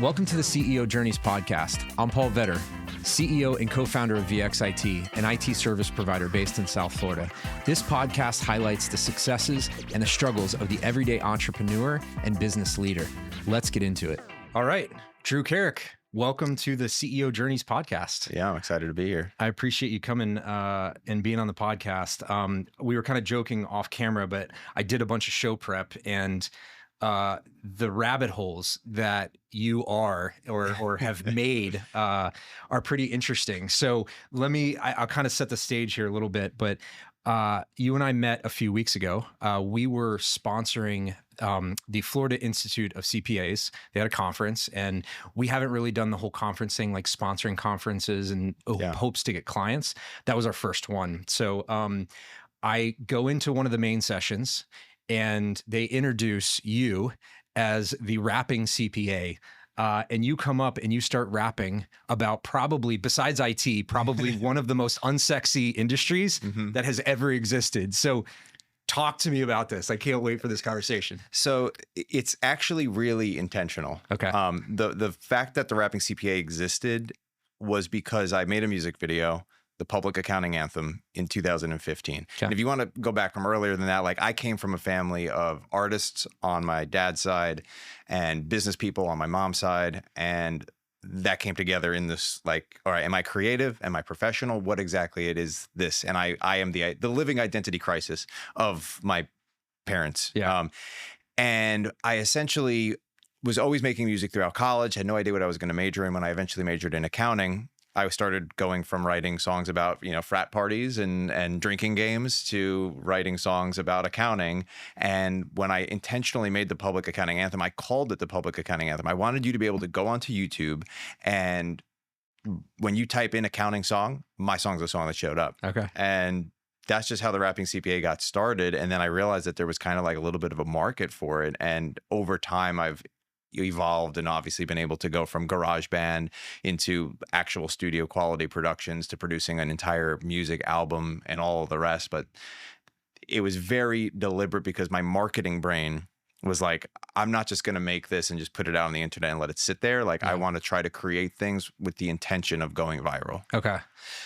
Welcome to the CEO Journeys podcast. I'm Paul Vetter, CEO and co-founder of VXIT, an IT service provider based in South Florida. This podcast highlights the successes and the struggles of the everyday entrepreneur and business leader. Let's get into it. All right, Drew Carrick, welcome to the CEO Journeys podcast. Yeah, I'm excited to be here. I appreciate you coming and being on the podcast. We were kind of joking off camera, but I did a bunch of show prep, and the rabbit holes that you are or have made are pretty interesting. So I'll kind of set the stage here a little bit, but you and I met a few weeks ago. We were sponsoring the Florida Institute of CPAs. They had a conference, and we haven't really done the whole conference thing, like sponsoring conferences and hopes to get clients. That was our first one. So I go into one of the main sessions, and they introduce you as the Rapping CPA. And you come up and you start rapping about probably, besides IT, probably one of the most unsexy industries that has ever existed. So talk to me about this. I can't wait for this conversation. So it's actually really intentional. Okay. The fact that the Rapping CPA existed was because I made a music video, the Public Accounting Anthem, in 2015. Okay. And if you want to go back from earlier than that, like I came from a family of artists on my dad's side and business people on my mom's side. And that came together in this, like, all right, am I creative? Am I professional? What exactly it is this? And I am the living identity crisis of my parents. Yeah. And I essentially was always making music throughout college, had no idea what I was going to major in. When I eventually majored in accounting, I started going from writing songs about, frat parties and drinking games to writing songs about accounting. And when I intentionally made the Public Accounting Anthem, I called it the Public Accounting Anthem. I wanted you to be able to go onto YouTube, and when you type in accounting song, my song's the song that showed up. Okay. And that's just how the Rapping CPA got started. And then I realized that there was kind of like a little bit of a market for it. And over time, I've evolved and obviously been able to go from GarageBand into actual studio quality productions to producing an entire music album and all of the rest. But it was very deliberate because my marketing brain was like, I'm not just going to make this and just put it out on the internet and let it sit there. Like, I want to try to create things with the intention of going viral. Okay.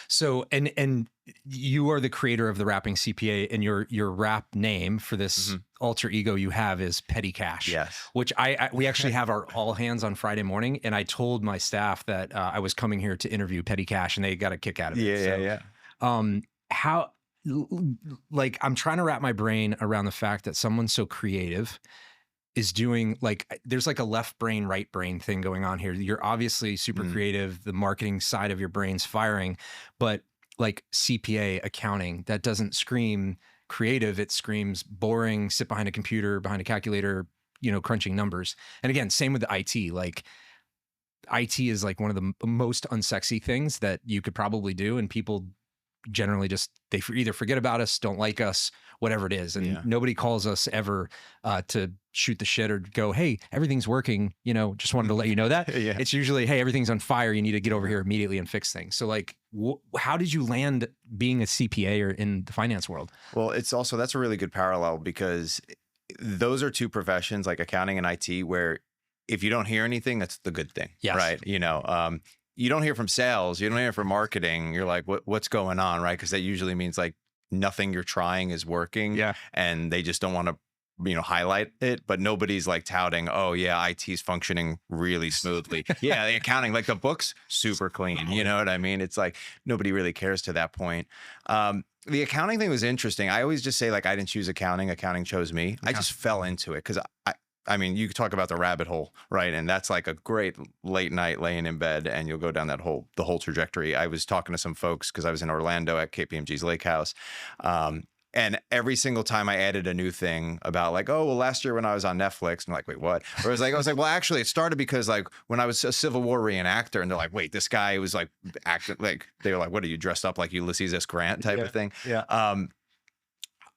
So, and you are the creator of the Rapping CPA, and your rap name for this alter ego you have is Petty Cash. Yes. Which we actually have our all hands on Friday morning, and I told my staff that I was coming here to interview Petty Cash, and they got a kick out of it. How, like, I'm trying to wrap my brain around the fact that someone so creative is doing, like, there's like a left brain, right brain thing going on here. You're obviously super creative. The marketing side of your brain's firing, but like CPA, accounting, that doesn't scream creative. It screams boring, sit behind a computer, behind a calculator, crunching numbers. And again, same with the IT. Like, IT is like one of the most unsexy things that you could probably do. And people generally just, they either forget about us, don't like us, whatever it is. And nobody calls us ever to shoot the shit or go, hey, everything's working, just wanted to let you know that. It's usually, hey, everything's on fire, you need to get over here immediately and fix things. So like, how did you land being a CPA or in the finance world? Well, that's a really good parallel, because those are two professions, like accounting and IT, where if you don't hear anything, that's the good thing. Yes. Right. You don't hear from sales, you don't hear from marketing. You're like, what's going on? Right. Because that usually means like nothing you're trying is working. Yeah. And they just don't want to, highlight it, but nobody's like touting, oh yeah, IT's functioning really smoothly. Yeah. The accounting, like the books, super clean. You know what I mean? It's like, nobody really cares to that point. The accounting thing was interesting. I always just say, like, I didn't choose accounting. Accounting chose me. I just fell into it because I mean, you talk about the rabbit hole, right? And that's like a great late night laying in bed, and you'll go down the whole trajectory. I was talking to some folks because I was in Orlando at KPMG's Lake House. And every single time I added a new thing about, like, oh, well, last year when I was on Netflix, I'm like, wait, what? Or I was like, well, actually, it started because, like, when I was a Civil War reenactor, and they're like, wait, this guy was like acting like, they were like, what, are you dressed up like Ulysses S. Grant type of thing? Yeah.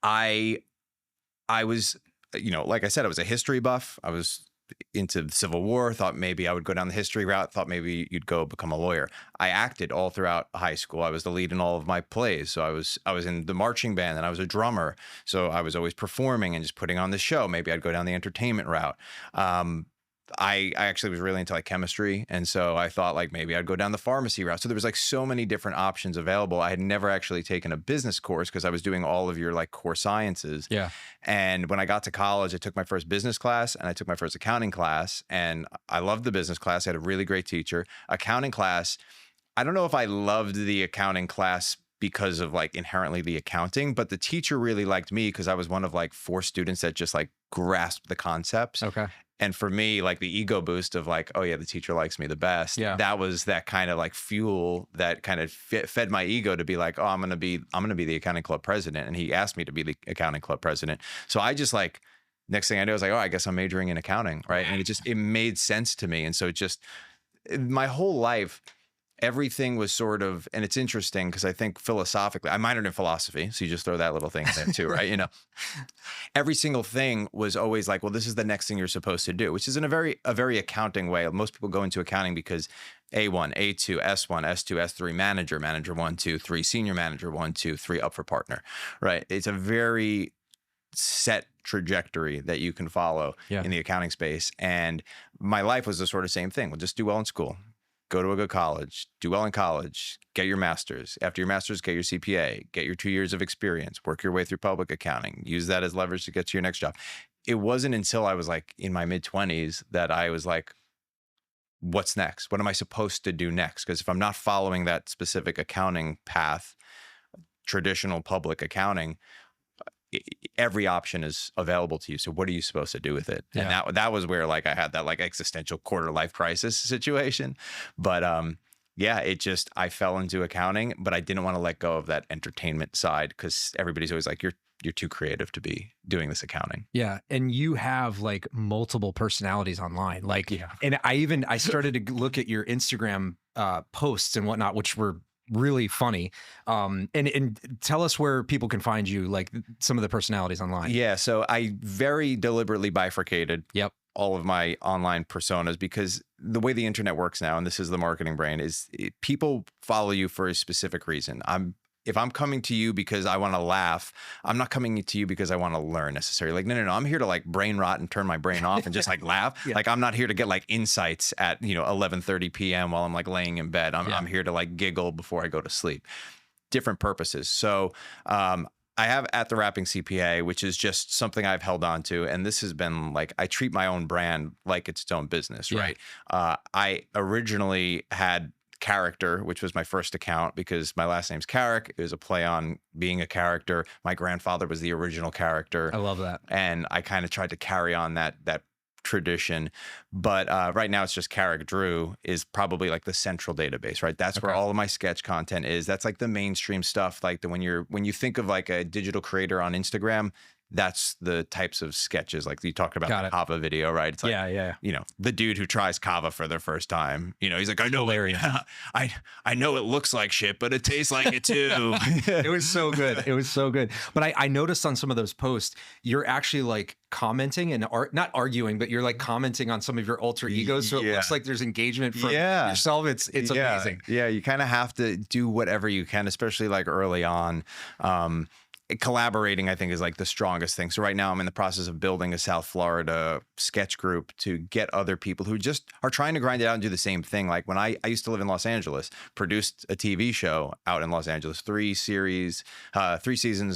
I was, like I said, I was a history buff. I was into the Civil War, thought maybe I would go down the history route, thought maybe you'd go become a lawyer. I acted all throughout high school. I was the lead in all of my plays. So I was in the marching band, and I was a drummer. So I was always performing and just putting on the show. Maybe I'd go down the entertainment route. I actually was really into like chemistry. And so I thought like maybe I'd go down the pharmacy route. So there was like so many different options available. I had never actually taken a business course because I was doing all of your like core sciences. Yeah. And when I got to college, I took my first business class and I took my first accounting class. And I loved the business class. I had a really great teacher. Accounting class, I don't know if I loved the accounting class because of like inherently the accounting, but the teacher really liked me because I was one of like 4 students that just like grasped the concepts. Okay. And for me, like the ego boost of like, oh yeah, the teacher likes me the best. Yeah. That was that kind of like fuel that kind of fed my ego to be like, oh, I'm going to be the accounting club president. And he asked me to be the accounting club president. So I just like, next thing I know, I was like, oh, I guess I'm majoring in accounting. Right. And it made sense to me. And so my whole life, everything was sort of, and it's interesting because I think philosophically, I minored in philosophy. So you just throw that little thing in there too, right? You know, every single thing was always like, well, this is the next thing you're supposed to do, which is in a very accounting way. Most people go into accounting because A1, A2, S1, S2, S3, manager 1, 2, 3, senior manager 1, 2, 3, up for partner, right? It's a very set trajectory that you can follow in the accounting space. And my life was the sort of same thing. We'll just do well in school. Go to a good college, do well in college, get your master's. After your master's, get your CPA, get your 2 years of experience, work your way through public accounting, use that as leverage to get to your next job. It wasn't until I was like in my mid-20s that I was like, what's next? What am I supposed to do next? Because if I'm not following that specific accounting path, traditional public accounting, every option is available to you. So what are you supposed to do with it? Yeah. And that was where like I had that like existential quarter life crisis situation. But I fell into accounting, but I didn't want to let go of that entertainment side because everybody's always like, you're too creative to be doing this accounting. Yeah. And you have like multiple personalities online. Like, and I started to look at your Instagram posts and whatnot, which were really funny. And tell us where people can find you, like some of the personalities online. Yeah. So I very deliberately bifurcated all of my online personas because the way the internet works now, and this is the marketing brain, is people follow you for a specific reason. If I'm coming to you because I want to laugh, I'm not coming to you because I want to learn necessarily. Like, no. I'm here to like brain rot and turn my brain off and just like laugh. Like I'm not here to get like insights at, 11:30 p.m. while I'm like laying in bed. I'm here to like giggle before I go to sleep. Different purposes. So, I have at the Rapping CPA, which is just something I've held on to. And this has been like, I treat my own brand like it's its own business, right? I originally had Character, which was my first account because my last name's Carrick. It was a play on being a character. My grandfather was the original character. I love that. And I kind of tried to carry on that tradition. But right now it's just Carrick Drew is probably like the central database, right? That's where all of my sketch content is. That's like the mainstream stuff. Like when you think of like a digital creator on Instagram, that's the types of sketches like you talked about the Kava video, right? It's like, the dude who tries Kava for the first time, he's like, I know, I know it looks like shit, but it tastes like it too. It was so good. It was so good. But I noticed on some of those posts, you're actually like commenting and not arguing, but you're like commenting on some of your alter egos. So it looks like there's engagement from yourself. It's amazing. Yeah. You kind of have to do whatever you can, especially like early on. Collaborating, I think, is like the strongest thing. So right now I'm in the process of building a South Florida sketch group to get other people who just are trying to grind it out and do the same thing. Like when I used to live in Los Angeles, produced a TV show out in Los Angeles, 3 seasons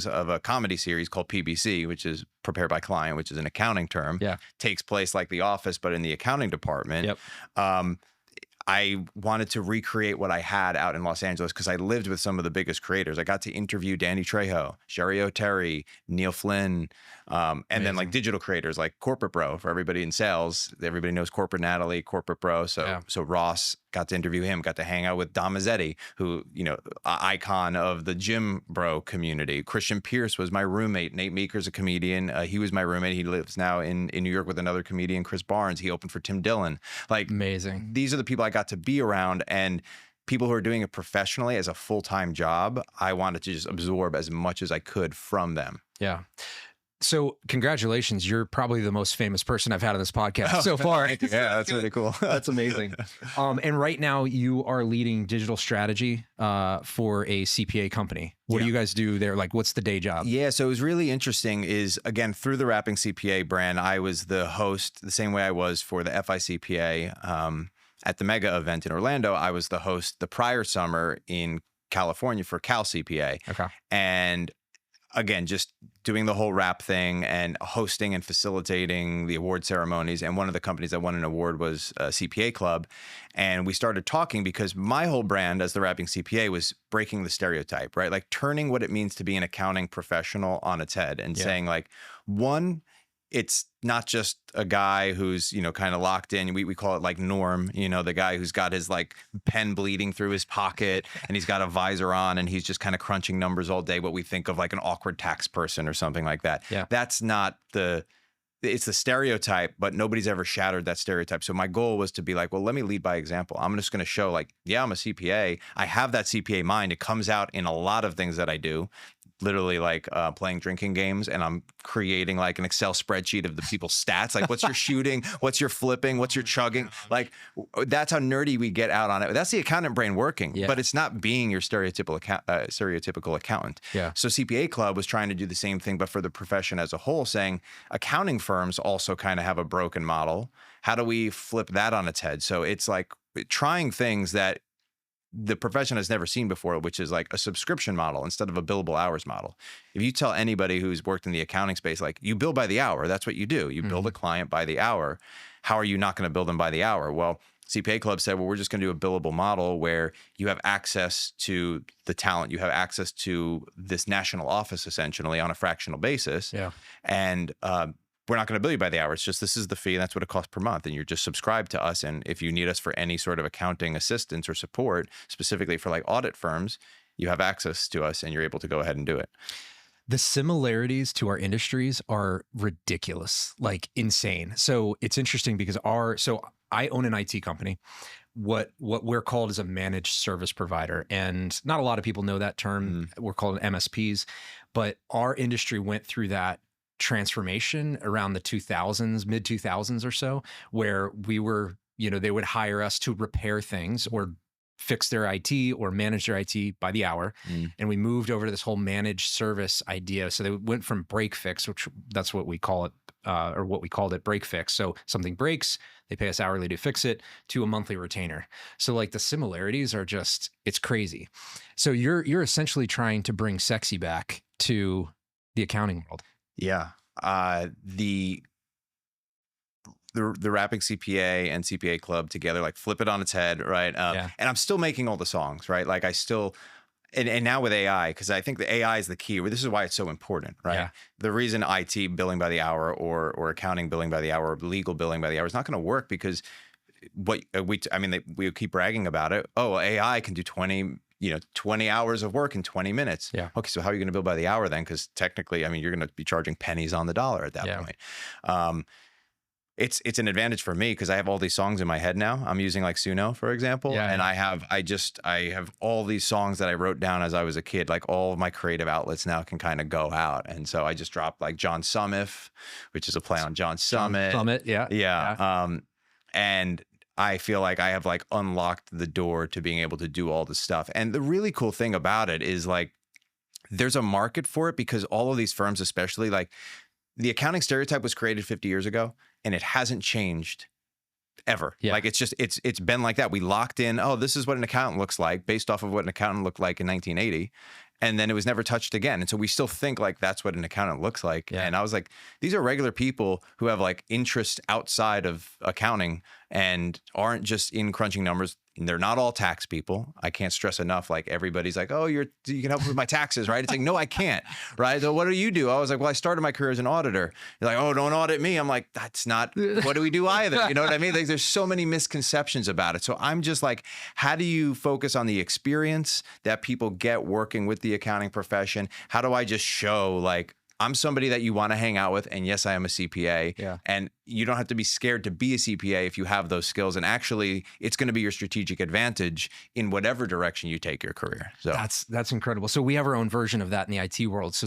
of a comedy series called PBC, which is Prepare by Client, which is an accounting term. Takes place like The Office, but in the accounting department. I wanted to recreate what I had out in Los Angeles because I lived with some of the biggest creators. I got to interview Danny Trejo, Sherry O'Terry, Neil Flynn, and then like digital creators like Corporate Bro for everybody in sales. Everybody knows Corporate Natalie, Corporate Bro. So Ross, got to interview him, got to hang out with Dom Mazzetti, who, icon of the gym bro community. Christian Pierce was my roommate. Nate Meeker's a comedian. He was my roommate. He lives now in New York with another comedian, Chris Barnes. He opened for Tim Dillon. Like, amazing. These are the people I got to be around, and people who are doing it professionally as a full-time job. I wanted to just absorb as much as I could from them. Yeah. So congratulations. You're probably the most famous person I've had on this podcast so far. Yeah, that's really cool. That's amazing. And right now you are leading digital strategy for a CPA company. What do you guys do there? Like, what's the day job? Yeah, so it was really interesting is, again, through the Rapping CPA brand, I was the host the same way I was for the FICPA at the mega event in Orlando. I was the host the prior summer in California for Cal CPA. Okay. And again, just doing the whole rap thing and hosting and facilitating the award ceremonies. And one of the companies that won an award was CPA Club. And we started talking because my whole brand as the Rapping CPA was breaking the stereotype, right? Like turning what it means to be an accounting professional on its head and saying like, one, it's not just a guy who's, kind of locked in. We call it like Norm, the guy who's got his like pen bleeding through his pocket and he's got a visor on and he's just kind of crunching numbers all day. What we think of like an awkward tax person or something like that. Yeah. That's not it's the stereotype, but nobody's ever shattered that stereotype. So my goal was to be like, well, let me lead by example. I'm just going to show like, yeah, I'm a CPA. I have that CPA mind. It comes out in a lot of things that I do. Literally like playing drinking games, and I'm creating like an Excel spreadsheet of the people's stats. Like what's your shooting, what's your flipping, what's your chugging. Like that's how nerdy we get out on it. That's the accountant brain working, but it's not being your stereotypical accountant. Yeah. So CPA Club was trying to do the same thing, but for the profession as a whole, saying accounting firms also kind of have a broken model. How do we flip that on its head? So it's like trying things that the profession has never seen before, which is like a subscription model instead of a billable hours model. If you tell anybody who's worked in the accounting space, like you bill by the hour, that's what you do. You build a client by the hour. How are you not going to bill them by the hour? Well, CPA Club said, well, we're just going to do a billable model where you have access to the talent. You have access to this national office essentially on a fractional basis. Yeah. And, we're not going to bill you by the hour. It's just, this is the fee. And that's what it costs per month. And you're just subscribed to us. And if you need us for any sort of accounting assistance or support, specifically for like audit firms, you have access to us and you're able to go ahead and do it. The similarities to our industries are ridiculous, like insane. So it's interesting because I own an IT company. What we're called is a managed service provider. And not a lot of people know that term. We're called MSPs, but our industry went through that transformation around the 2000s, mid 2000s or so, where we were, they would hire us to repair things or fix their IT or manage their IT by the hour. And we moved over to this whole managed service idea. So they went from break fix, which that's what we call it, or what we called it, break fix. So something breaks, they pay us hourly to fix it, to a monthly retainer. So like the similarities are just, it's crazy. So you're essentially trying to bring sexy back to the accounting world. Yeah. The Rapping CPA and CPA Club together, like flip it on its head, right? And I'm still making all the songs, right? Like I still, and now with AI, because I think the AI is the key. This is why it's so important, right? Yeah. The reason IT billing by the hour or accounting billing by the hour or legal billing by the hour is not going to work because we keep bragging about it. Oh, AI can do 20 hours of work in 20 minutes. Yeah. Okay, so how are you going to bill by the hour then? Because technically, you're going to be charging pennies on the dollar at that point. It's an advantage for me because I have all these songs in my head now. I'm using like Suno, for example. And I have all these songs that I wrote down as I was a kid. Like all of my creative outlets now can kind of go out. And so I just dropped like John Summit, which is a play on John Summit. Yeah. And I feel like I have like unlocked the door to being able to do all this stuff. And the really cool thing about it is like, there's a market for it because all of these firms, especially like the accounting stereotype was created 50 years ago and it hasn't changed ever. Yeah. Like it's been like that. We locked in, oh, this is what an accountant looks like based off of what an accountant looked like in 1980. And then it was never touched again. And so we still think like that's what an accountant looks like. Yeah. And I was like, these are regular people who have like interests outside of accounting and aren't just in crunching numbers. And they're not all tax people. I can't stress enough. Like everybody's like, oh, you can help with my taxes, right? It's like, no, I can't, right? So what do you do? I was like, well, I started my career as an auditor. You're like, oh, don't audit me. I'm like, that's not what do we do either. You know what I mean? Like, there's so many misconceptions about it. So I'm just like, how do you focus on the experience that people get working with the accounting profession? How do I just show like, I'm somebody that you want to hang out with. And yes, I am a CPA. Yeah. And you don't have to be scared to be a CPA if you have those skills. And actually, it's going to be your strategic advantage in whatever direction you take your career. So that's incredible. So we have our own version of that in the IT world. So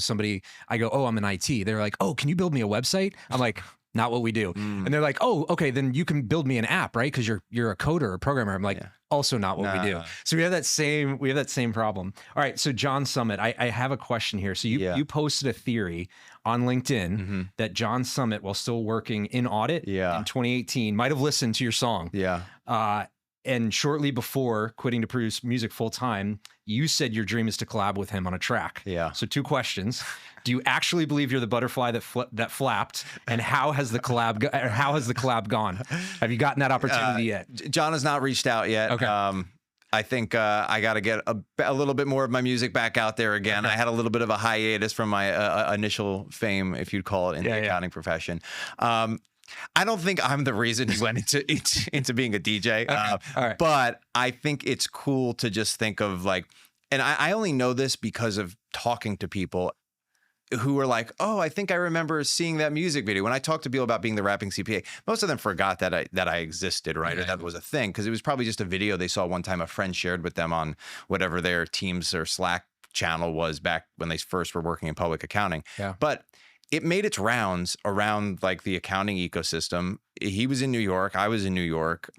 I go, oh, I'm in IT. They're like, oh, can you build me a website? I'm like, not what we do. And they're like, oh, okay, then you can build me an app, right? Because you're a coder or a programmer. I'm like, also not what we do. So we have that same problem. All right. So John Summit, I have a question here. So you posted a theory on LinkedIn that John Summit, while still working in audit in 2018, might have listened to your song. And shortly before quitting to produce music full time, you said your dream is to collab with him on a track. So 2 questions. Do you actually believe you're the butterfly that flapped? And how has the collab gone? Have you gotten that opportunity yet? John has not reached out yet. Okay. I think I got to get a little bit more of my music back out there again. I had a little bit of a hiatus from my initial fame, if you'd call it, in the accounting profession. I don't think I'm the reason he went into being a DJ. All right. But I think it's cool to just think of like, and I only know this because of talking to people who were like, oh, I think I remember seeing that music video. When I talked to people about being the Rapping CPA, most of them forgot that I existed, right? Or that was a thing, because it was probably just a video they saw one time a friend shared with them on whatever their Teams or Slack channel was back when they first were working in public accounting. But it made its rounds around like the accounting ecosystem. He was in New York. I was in New York.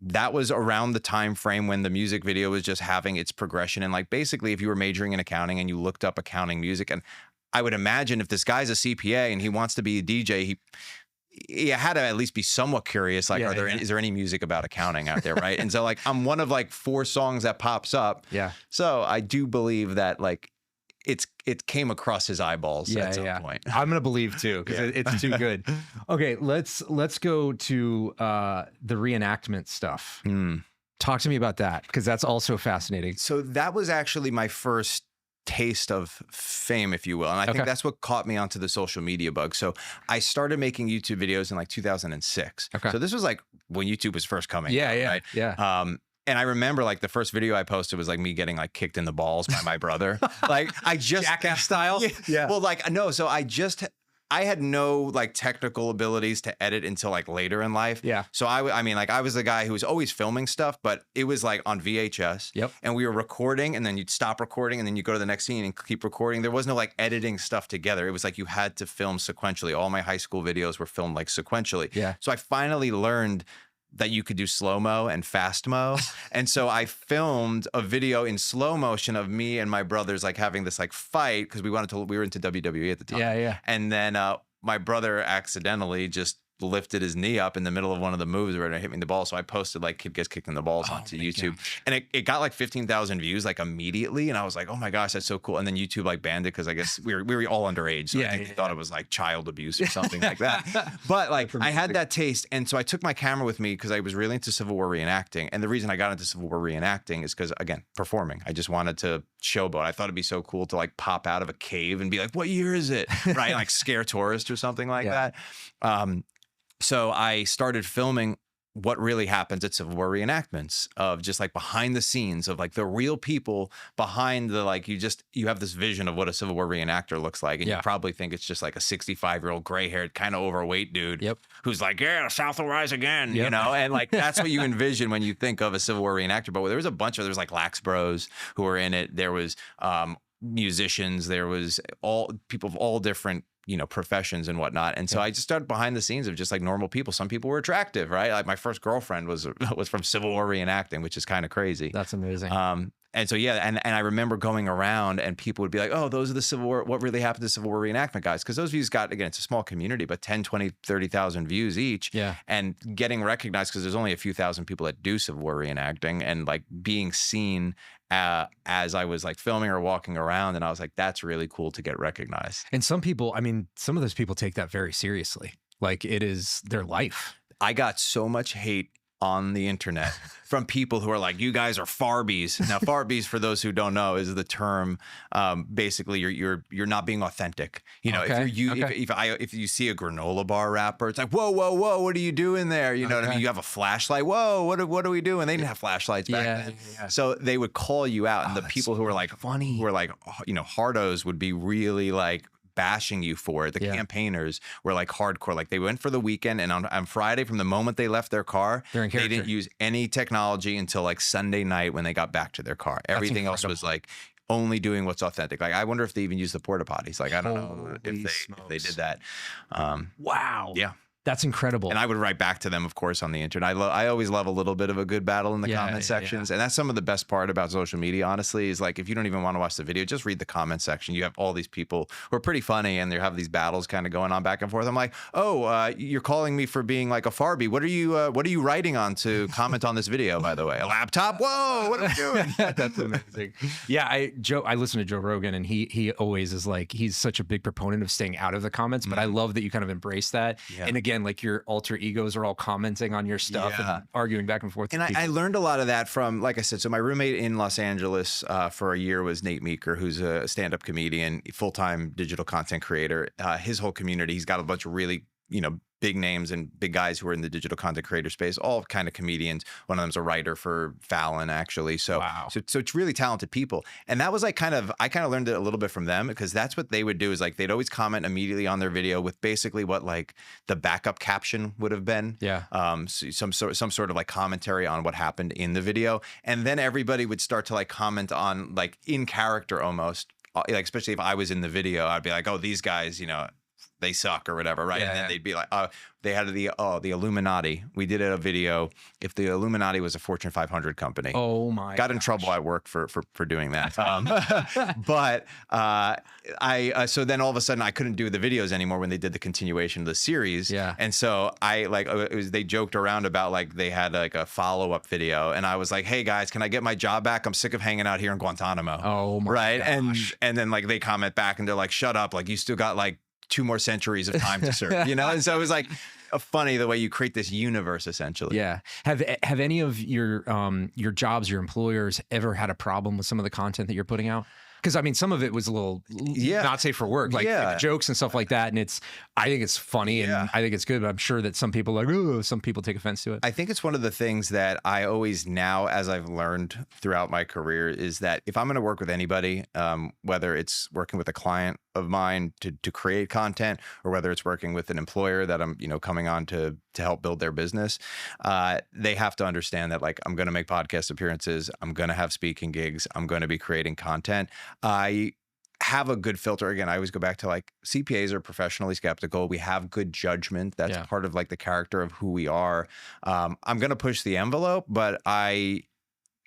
That was around the time frame when the music video was just having its progression. And like, basically, if you were majoring in accounting and you looked up accounting music, and I would imagine if this guy's a CPA and he wants to be a DJ, he had to at least be somewhat curious. Like, is there any music about accounting out there? Right. And so like, I'm one of like 4 songs that pops up. So I do believe that like, it came across his eyeballs at some point. I'm gonna believe too, because it's too good. Okay, let's go to the reenactment stuff. Talk to me about that, because that's also fascinating. So that was actually my first taste of fame, if you will. And I think that's what caught me onto the social media bug. So I started making YouTube videos in like 2006. So this was like when YouTube was first coming out, right? And I remember like the first video I posted was like me getting like kicked in the balls by my brother. Like I just jackass style. Well, like, no. So I had no like technical abilities to edit until like later in life. So I mean, like I was the guy who was always filming stuff, but it was like on VHS. And we were recording, and then you'd stop recording, and then you go to the next scene and keep recording. There was no like editing stuff together. It was like you had to film sequentially. All my high school videos were filmed like sequentially. So I finally learned that you could do slow-mo and fast-mo. And so I filmed a video in slow motion of me and my brothers like having this like fight, because we were into WWE at the time. And then my brother accidentally just lifted his knee up in the middle of one of the moves where it hit me in the ball. So I posted like kid gets kicked in the balls onto YouTube. And it got like 15,000 views like immediately. And I was like, oh my gosh, that's so cool. And then YouTube like banned it, because I guess we were all underage. So I think they thought it was like child abuse or something like that. But like I had that taste. And so I took my camera with me because I was really into Civil War reenacting. And the reason I got into Civil War reenacting is because, again, performing. I just wanted to showboat. I thought it'd be so cool to like pop out of a cave and be like, what year is it? Right? Like scare tourists or something like that. So I started filming what really happens at Civil War reenactments, of just like behind the scenes of like the real people behind the, like, you have this vision of what a Civil War reenactor looks like. And you probably think it's just like a 65-year-old gray haired, kind of overweight dude who's like, yeah, South will rise again, you know? And like, that's what you envision when you think of a Civil War reenactor. But there was there was like Lax Bros who were in it. There was musicians, there was all people of all different, you know, professions and whatnot. And so I just started behind the scenes of just like normal people. Some people were attractive, right? Like my first girlfriend was from Civil War reenacting, which is kind of crazy. That's amazing. And so, and I remember going around and people would be like, oh, those are the Civil War, what really happened to Civil War reenactment guys? Because those views got, again, it's a small community, but 10, 20, 30,000 views each. And getting recognized, because there's only a few thousand people that do Civil War reenacting, and like being seen as I was like filming or walking around, and I was like, that's really cool to get recognized. And some people, I mean, some of those people take that very seriously. Like it is their life. I got so much hate on the internet from people who are like, you guys are Farbies. Now, Farbies, for those who don't know, is the term. Basically, you're not being authentic. You know, if you see a granola bar rapper, it's like, whoa, what are you doing there? You know what I mean? You have a flashlight. Whoa, what are we doing? They didn't have flashlights back then. So they would call you out, and the people who were like funny, who were like, you know, hardos would be really like bashing you for it. The campaigners were like hardcore. Like they went for the weekend, and on Friday, from the moment they left their car, they didn't use any technology until like Sunday night when they got back to their car. Everything else was like only doing what's authentic. Like I wonder if they even use the porta potties. Like I don't know if they did that. Wow. Yeah. That's incredible. And I would write back to them, of course, on the internet. I always love a little bit of a good battle in the comment sections. And that's some of the best part about social media, honestly, is like if you don't even want to watch the video, just read the comment section. You have all these people who are pretty funny and they have these battles kind of going on back and forth. I'm like, oh, you're calling me for being like a Farbie. What are you writing on to comment on this video, by the way? A laptop? Whoa, what are we doing? That's amazing. Yeah, I listen to Joe Rogan, and he always is like, he's such a big proponent of staying out of the comments, but I love that you kind of embrace that. Yeah. And again, like your alter egos are all commenting on your stuff and arguing back and forth. And I learned a lot of that from, like I said, so my roommate in Los Angeles for a year was Nate Meeker, who's a stand-up comedian, full-time digital content creator. His whole community, he's got a bunch of really, big names and big guys who are in the digital content creator space, all kind of comedians. One of them's a writer for Fallon, actually. So, so it's really talented people. And that was like I kind of learned it a little bit from them, because that's what they would do, is like they'd always comment immediately on their video with basically what like the backup caption would have been. Yeah. So some sort of like commentary on what happened in the video. And then everybody would start to like comment on like in character almost, like especially if I was in the video, I'd be like, oh, these guys, they suck or whatever, right? And then they'd be like, they had the Illuminati. We did a video if the Illuminati was a Fortune 500 company. Oh my! Got in trouble at work for doing that. But so then all of a sudden I couldn't do the videos anymore when they did the continuation of the series. Yeah. And so they joked around about like they had like a follow-up video, and I was like, hey guys, can I get my job back? I'm sick of hanging out here in Guantanamo. Oh my gosh. And then like they comment back and they're like, shut up, like you still got like 2 more centuries of time to serve, And so it was like funny the way you create this universe, essentially. Yeah. Have any of your jobs, your employers ever had a problem with some of the content that you're putting out? Because I mean, some of it was a little not safe for work, like jokes and stuff like that. And I think it's funny and I think it's good, but I'm sure that some people some people take offense to it. I think it's one of the things that I always now, as I've learned throughout my career, is that if I'm going to work with anybody, whether it's working with a client of mine to create content, or whether it's working with an employer that I'm, coming on to help build their business, they have to understand that like I'm going to make podcast appearances, I'm going to have speaking gigs, I'm going to be creating content. I have a good filter. Again, I always go back to like CPAs are professionally skeptical. We have good judgment. That's part of like the character of who we are. I'm going to push the envelope, but I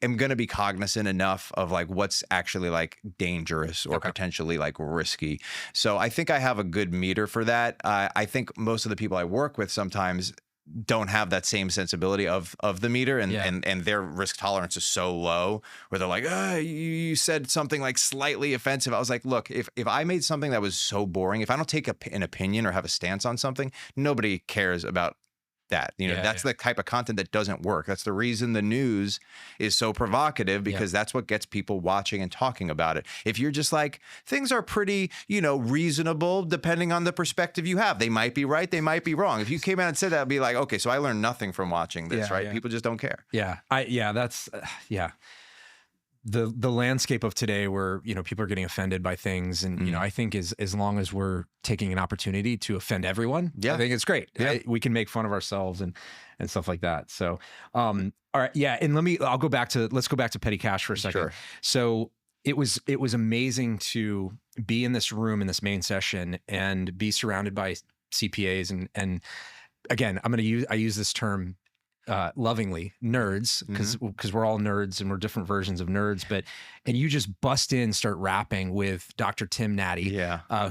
am going to be cognizant enough of like what's actually like dangerous or potentially like risky. So I think I have a good meter for that. I think most of the people I work with sometimes don't have that same sensibility of the meter, and their risk tolerance is so low where they're like, you said something like slightly offensive. I was like, look, if I made something that was so boring, if I don't take an opinion or have a stance on something, nobody cares about that. That's the type of content that doesn't work. That's the reason the news is so provocative, because that's what gets people watching and talking about it. If you're just like, things are pretty, reasonable depending on the perspective you have. They might be right, they might be wrong. If you came out and said that, I'd be like, okay, so I learned nothing from watching this, right? Yeah. People just don't care. The landscape of today where, people are getting offended by things. And, I think as long as we're taking an opportunity to offend everyone, I think it's great. Yeah. We can make fun of ourselves and stuff like that. So, all right. Yeah. And let's go back to petty cash for a second. Sure. So it was amazing to be in this room in this main session and be surrounded by CPAs. And again, I use this term lovingly, nerds, because we're all nerds and we're different versions of nerds, and you just bust in, start rapping with Dr. Tim Natty,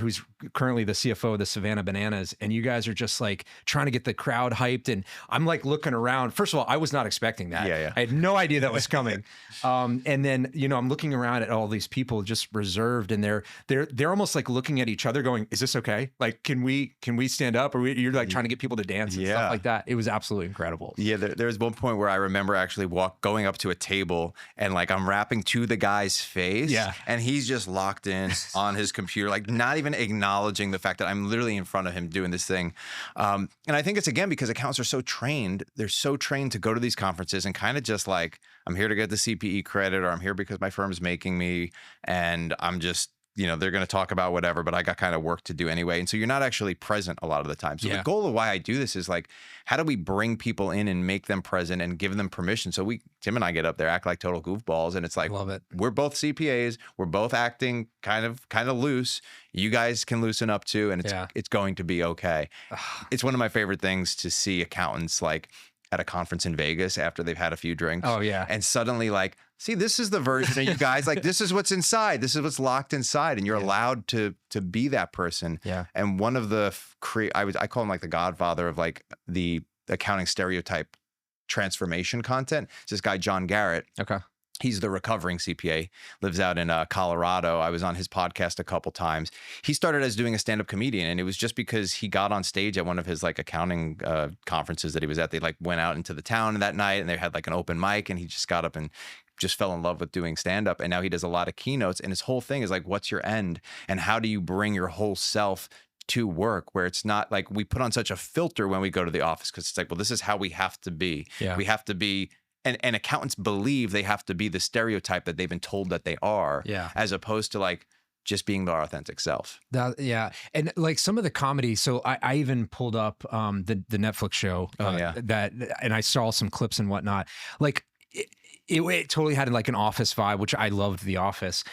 who's currently the CFO of the Savannah Bananas, and you guys are just like trying to get the crowd hyped, and I'm like looking around. First of all, I was not expecting that. I had no idea that was coming. And then, I'm looking around at all these people just reserved, and they're almost like looking at each other going, is this okay? Like, can we stand up? Or you're like trying to get people to dance and stuff like that. It was absolutely incredible. Yeah. There's one point where I remember actually going up to a table, and like I'm rapping to the guy's face, and he's just locked in on his computer, like not even acknowledging the fact that I'm literally in front of him doing this thing. And I think it's, again, because accountants are so trained. They're so trained to go to these conferences and kind of just like, I'm here to get the CPE credit, or I'm here because my firm's making me, and I'm just they're going to talk about whatever, but I got kind of work to do anyway. And so you're not actually present a lot of the time. So the goal of why I do this is like, how do we bring people in and make them present and give them permission? So Tim and I get up there, act like total goofballs. And it's like, love it. We're both CPAs. We're both acting kind of loose. You guys can loosen up too. And it's going to be okay. It's one of my favorite things to see accountants like at a conference in Vegas after they've had a few drinks. Oh yeah. And suddenly like, see, this is the version of you guys, like this is what's inside. This is what's locked inside. And you're allowed to be that person. Yeah. And one of the, I call him like the godfather of like the accounting stereotype transformation content. It's this guy, John Garrett. Okay. He's the recovering CPA, lives out in Colorado. I was on his podcast a couple times. He started as doing a stand-up comedian, and it was just because he got on stage at one of his like accounting conferences that he was at. They like went out into the town that night, and they had like an open mic, and he just got up and just fell in love with doing stand-up. And now he does a lot of keynotes, and his whole thing is like, what's your end? And how do you bring your whole self to work, where it's not like we put on such a filter when we go to the office, because it's like, well, this is how we have to be. Yeah. We have to be. And accountants believe they have to be the stereotype that they've been told that they are, as opposed to like just being their authentic self. And like some of the comedy. So I even pulled up the Netflix show that, and I saw some clips and whatnot. Like it totally had like an Office vibe, which I loved The Office.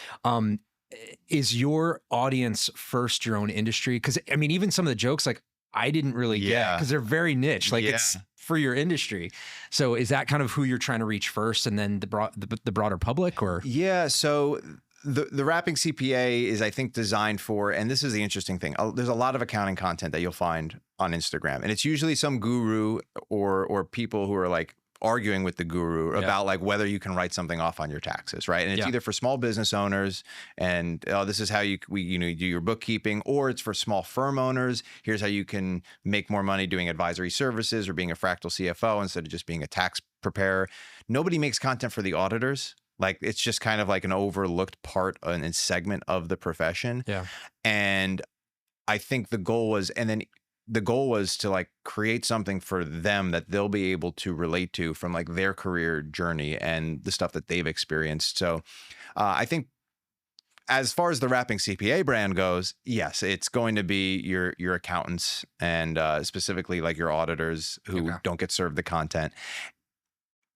Is your audience first your own industry? Because I mean, even some of the jokes, like I didn't really get, because they're very niche. Like it's for your industry. So is that kind of who you're trying to reach first, and then the broader public, or? Yeah. So the Rapping CPA is, I think, designed for, and this is the interesting thing. There's a lot of accounting content that you'll find on Instagram, and it's usually some guru or people who are like arguing with the guru about like whether you can write something off on your taxes, right? And it's either for small business owners and this is how you do your bookkeeping, or it's for small firm owners. Here's how you can make more money doing advisory services or being a fractal CFO instead of just being a tax preparer. Nobody makes content for the auditors. Like it's just kind of like an overlooked part and segment of the profession. Yeah. And I think the goal was to like create something for them that they'll be able to relate to from like their career journey and the stuff that they've experienced. So I think as far as the Rapping CPA brand goes, yes, it's going to be your accountants and specifically like your auditors who don't get served the content.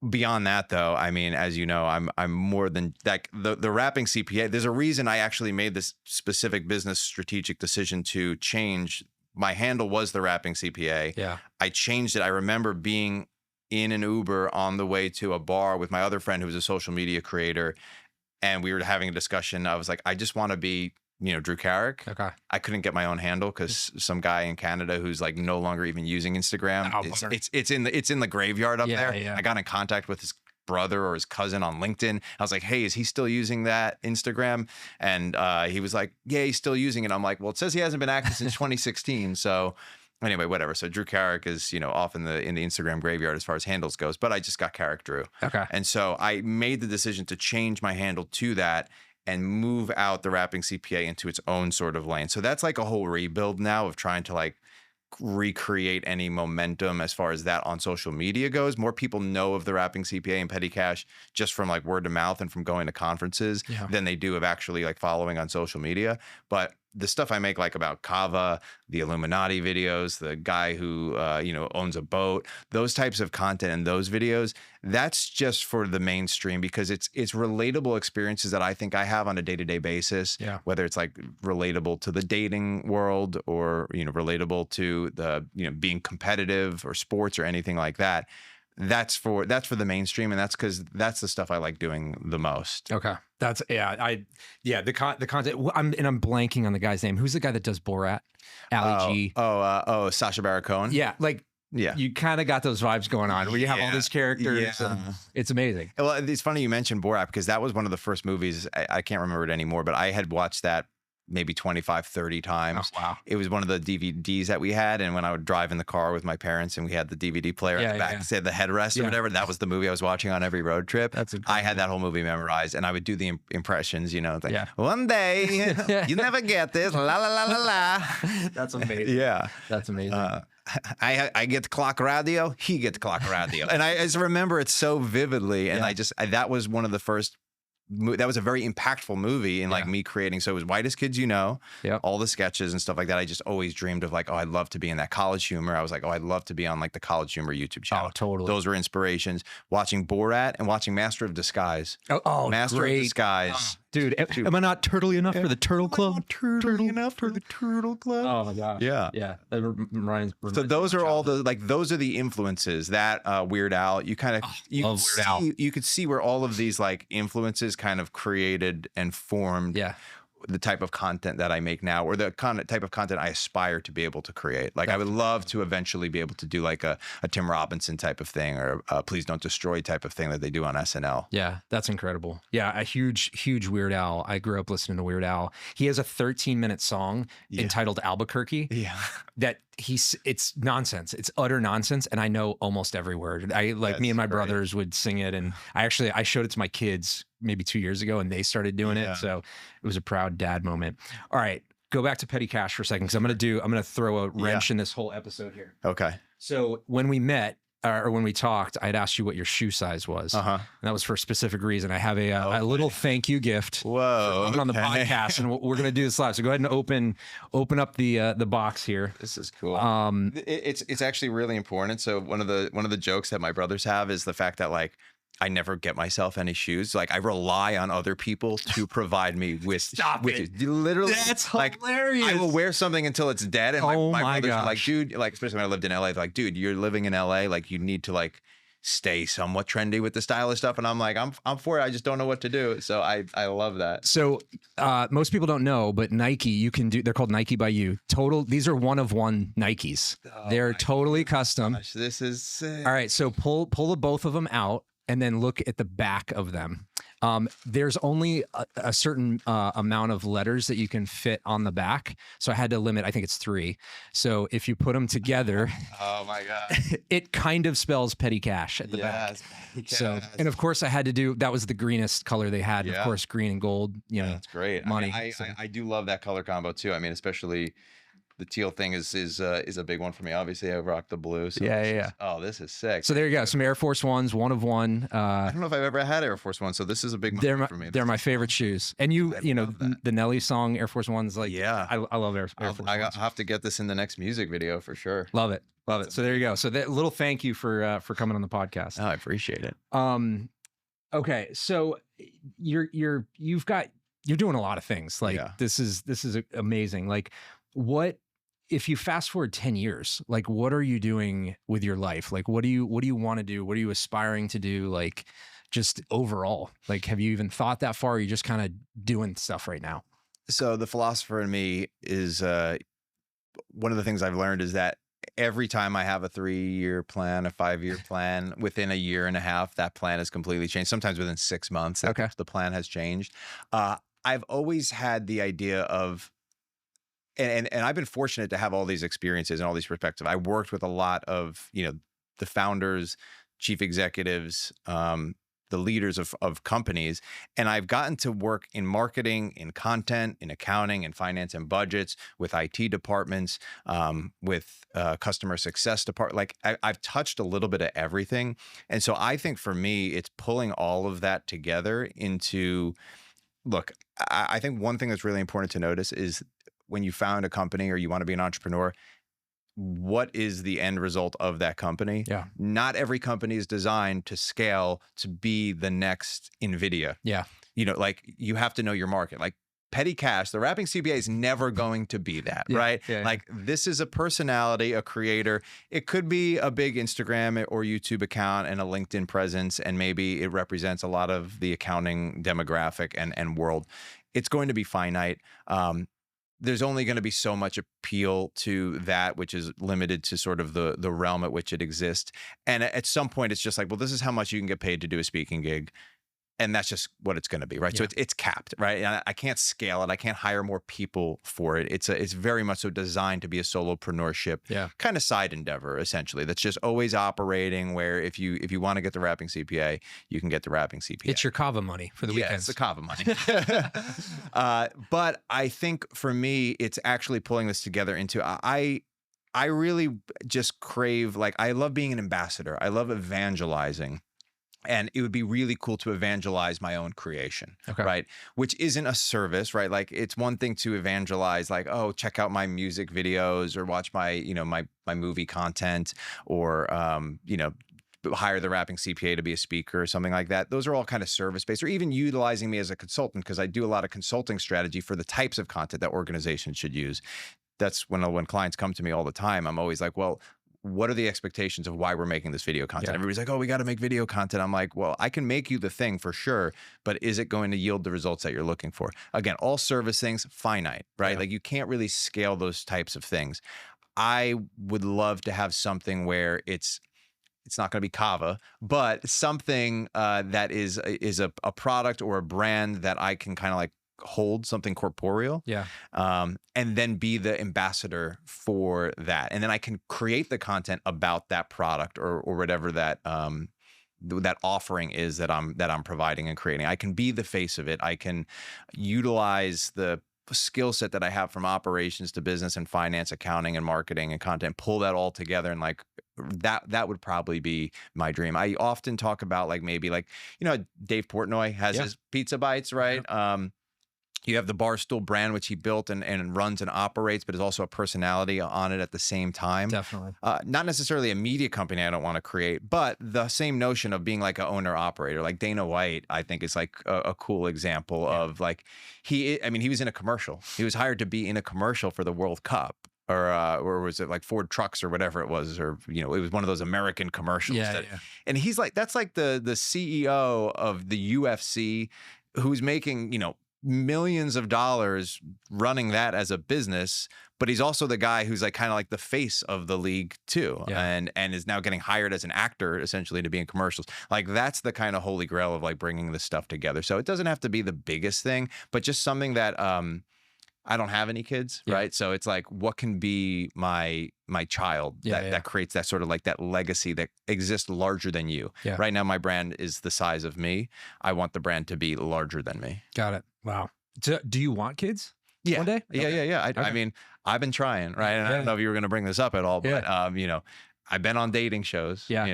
Beyond that, though, I mean, as you know, I'm more than like the Rapping CPA. There's a reason I actually made this specific business strategic decision to change. My handle was the Rapping CPA. Yeah. I changed it. I remember being in an Uber on the way to a bar with my other friend who was a social media creator, and we were having a discussion. I was like, I just want to be, Drew Carrick. Okay. I couldn't get my own handle because some guy in Canada who's like no longer even using Instagram. It's in the graveyard up there. Yeah. I got in contact with his brother or his cousin on LinkedIn. I was like, hey, is he still using that Instagram? And he was like, yeah, he's still using it. I'm like, well, it says he hasn't been active since 2016. So anyway, whatever. So Drew Carrick is, off in the Instagram graveyard as far as handles goes, but I just got Carrick Drew. Okay. And so I made the decision to change my handle to that and move out the Rapping CPA into its own sort of lane. So that's like a whole rebuild now of trying to like recreate any momentum as far as that on social media goes. More people know of the Rapping CPA and Petty Cash just from like word of mouth and from going to conferences than they do of actually like following on social media. But the stuff I make like about Kava, the Illuminati videos, the guy who, owns a boat, those types of content and those videos, that's just for the mainstream because it's relatable experiences that I think I have on a day-to-day basis, whether it's like relatable to the dating world or, relatable to the, being competitive or sports or anything like that. That's for the mainstream, and that's because that's the stuff I like doing the most. Okay, that's the content. I'm blanking on the guy's name. Who's the guy that does Borat? Ali G. Sacha Baron Cohen. Yeah, you kind of got those vibes going on where you have all these characters. Yeah. It's amazing. Well, it's funny you mentioned Borat because that was one of the first movies. I can't remember it anymore, but I had watched that maybe 25, 30 times. Oh, wow. It was one of the DVDs that we had. And when I would drive in the car with my parents and we had the DVD player at the back, say the headrest or whatever, that was the movie I was watching on every road trip. I had that whole movie memorized and I would do the impressions, one day you never get this, la, la, la, la, la. That's amazing. Yeah. That's amazing. I get clock radio, he gets clock radio. And I just remember it so vividly. And that was one of the first that was a very impactful movie in like me creating. So it was Whitest Kids You Know, all the sketches and stuff like that. I just always dreamed of like, oh, I'd love to be in that College Humor. I was like, oh, I'd love to be on like the College Humor YouTube channel. Oh, totally. Those were inspirations. Watching Borat and watching Master of Disguise. Master of Disguise. Dude, am I not turtly enough for the Turtle Club? Not turtle enough for the Turtle Club. Oh my gosh. Yeah. That reminds so those are all the those are the influences that Weird Al. You kind of you could see where all of these like influences kind of created and formed the type of content that I make now, or the type of content I aspire to be able to create. Like I would love to eventually be able to do like a Tim Robinson type of thing, or a Please Don't Destroy type of thing that they do on SNL. Yeah, that's incredible. Yeah, a huge Weird Al. I grew up listening to Weird Al. He has a 13-minute song entitled Albuquerque. Yeah. That it's nonsense. It's utter nonsense. And I know almost every word. Me and my brothers would sing it. And I showed it to my kids maybe 2 years ago, and they started doing it. So it was a proud dad moment. All right, go back to petty cash for a second, because I'm gonna throw a wrench in this whole episode here. Okay. So when we met, or when we talked, I'd asked you what your shoe size was. And that was for a specific reason. I have a little thank you gift. Whoa. On the podcast, and we're gonna do this live. So go ahead and open up the box here. This is cool. It's actually really important. So one of the jokes that my brothers have is the fact that like I never get myself any shoes. Like I rely on other people to provide me with. Stop it. Literally, that's hilarious. I will wear something until it's dead. And my brothers are like, gosh. dude, like especially when I lived in LA, they're like, dude, you're living in LA. Like you need to like stay somewhat trendy with the stylish stuff. And I'm like, I'm for it. I just don't know what to do. So I love that. So most people don't know, but Nike, they're called Nike by You. These are one of one Nikes. They're totally custom. Gosh, this is sick. All right. So pull the both of them out, and then look at the back of them. There's only a certain amount of letters that you can fit on the back. So I had to limit, I think it's 3. So if you put them together, oh my God, it kind of spells petty cash at the back. So, and of course I had to do, that was the greenest color they had. Of course, green and gold, that's great. Money. I do love that color combo too. I mean, especially the teal thing is a big one for me. Obviously, I rock the blue. So this is sick. So there you go. Some Air Force Ones, one of one. I don't know if I've ever had Air Force One, so this is a big one for me. They're my favorite shoes. And the Nelly song Air Force Ones, like I love Air Force Ones. I have to get this in the next music video for sure. Love it. So there you go. So that little thank you for coming on the podcast. Oh, I appreciate it. Okay, so you're doing a lot of things. Like this is amazing. Like what if you fast forward 10 years, like what are you doing with your life? Like what do you want to do? What are you aspiring to do? Like just overall, like have you even thought that far? Or are you just kind of doing stuff right now? So the philosopher in me is one of the things I've learned is that every time I have a 3-year plan, a 5-year plan, within a year and a half, that plan has completely changed. Sometimes within 6 months, the plan has changed. I've always had the idea of, and I've been fortunate to have all these experiences and all these perspectives. I worked with a lot of, the founders, chief executives, the leaders of companies. And I've gotten to work in marketing, in content, in accounting, in finance and budgets, with IT departments, with customer success department. Like I've touched a little bit of everything. And so I think for me, it's pulling all of that together into, look, I think one thing that's really important to notice is when you found a company or you want to be an entrepreneur, what is the end result of that company? Yeah. Not every company is designed to scale to be the next NVIDIA. Yeah. Like you have to know your market. Like petty cash, the Rapping CPA is never going to be that, right? Yeah. Like this is a personality, a creator. It could be a big Instagram or YouTube account and a LinkedIn presence, and maybe it represents a lot of the accounting demographic and world. It's going to be finite. There's only going to be so much appeal to that, which is limited to sort of the realm at which it exists. And at some point, it's just like, well, this is how much you can get paid to do a speaking gig. And that's just what it's going to be, right? Yeah. So it's capped, right? And I can't scale it. I can't hire more people for it. It's very much so designed to be a solopreneurship kind of side endeavor, essentially. That's just always operating. Where if you want to get the Rapping CPA, you can get the Rapping CPA. It's your kava money for the weekends. It's the kava money. But I think for me, it's actually pulling this together into I really just crave, like I love being an ambassador. I love evangelizing. And it would be really cool to evangelize my own creation, Okay. right? Which isn't a service, right? Like it's one thing to evangelize, like, oh, check out my music videos or watch my, my movie content, or, hire the Rapping CPA to be a speaker or something like that. Those are all kind of service based, or even utilizing me as a consultant, because I do a lot of consulting strategy for the types of content that organizations should use. That's when clients come to me all the time, I'm always like, well, what are the expectations of why we're making this video content? Yeah. Everybody's like, oh, we got to make video content. I'm like, well, I can make you the thing for sure, but is it going to yield the results that you're looking for? Again, all service things, finite, right? Yeah. Like you can't really scale those types of things. I would love to have something where it's not going to be kava, but something that is a product or a brand that I can kind of like hold, something corporeal, Yeah. and then be the ambassador for that, and then I can create the content about that product or whatever that that offering is that I'm providing and creating. I can be the face of it. I can utilize the skill set that I have from operations to business and finance, accounting and marketing and content, pull that all together, and like that would probably be my dream. I often talk about like maybe like, Dave Portnoy has his Pizza Bites, right? Yeah. You have the Barstool brand, which he built and runs and operates, but is also a personality on it at the same time. Definitely. Not necessarily a media company I don't want to create, but the same notion of being like an owner operator. Like Dana White, I think is like a cool example of like, he was in a commercial. He was hired to be in a commercial for the World Cup. Or was it like Ford trucks or whatever it was, or it was one of those American commercials. And he's like, that's like the CEO of the UFC, who's making millions of dollars running that as a business, but he's also the guy who's like kind of like the face of the league too, and is now getting hired as an actor essentially to be in commercials. Like that's the kind of holy grail of like bringing this stuff together. So it doesn't have to be the biggest thing, but just something that I don't have any kids, right? So it's like, what can be my child that creates that sort of like that legacy that exists larger than you. Right now, my brand is the size of me. I want the brand to be larger than me. Got it. Wow. So, do you want kids? Yeah. One day? Yeah. I mean, I've been trying, right? And I don't know if you were going to bring this up at all, but I've been on dating shows. I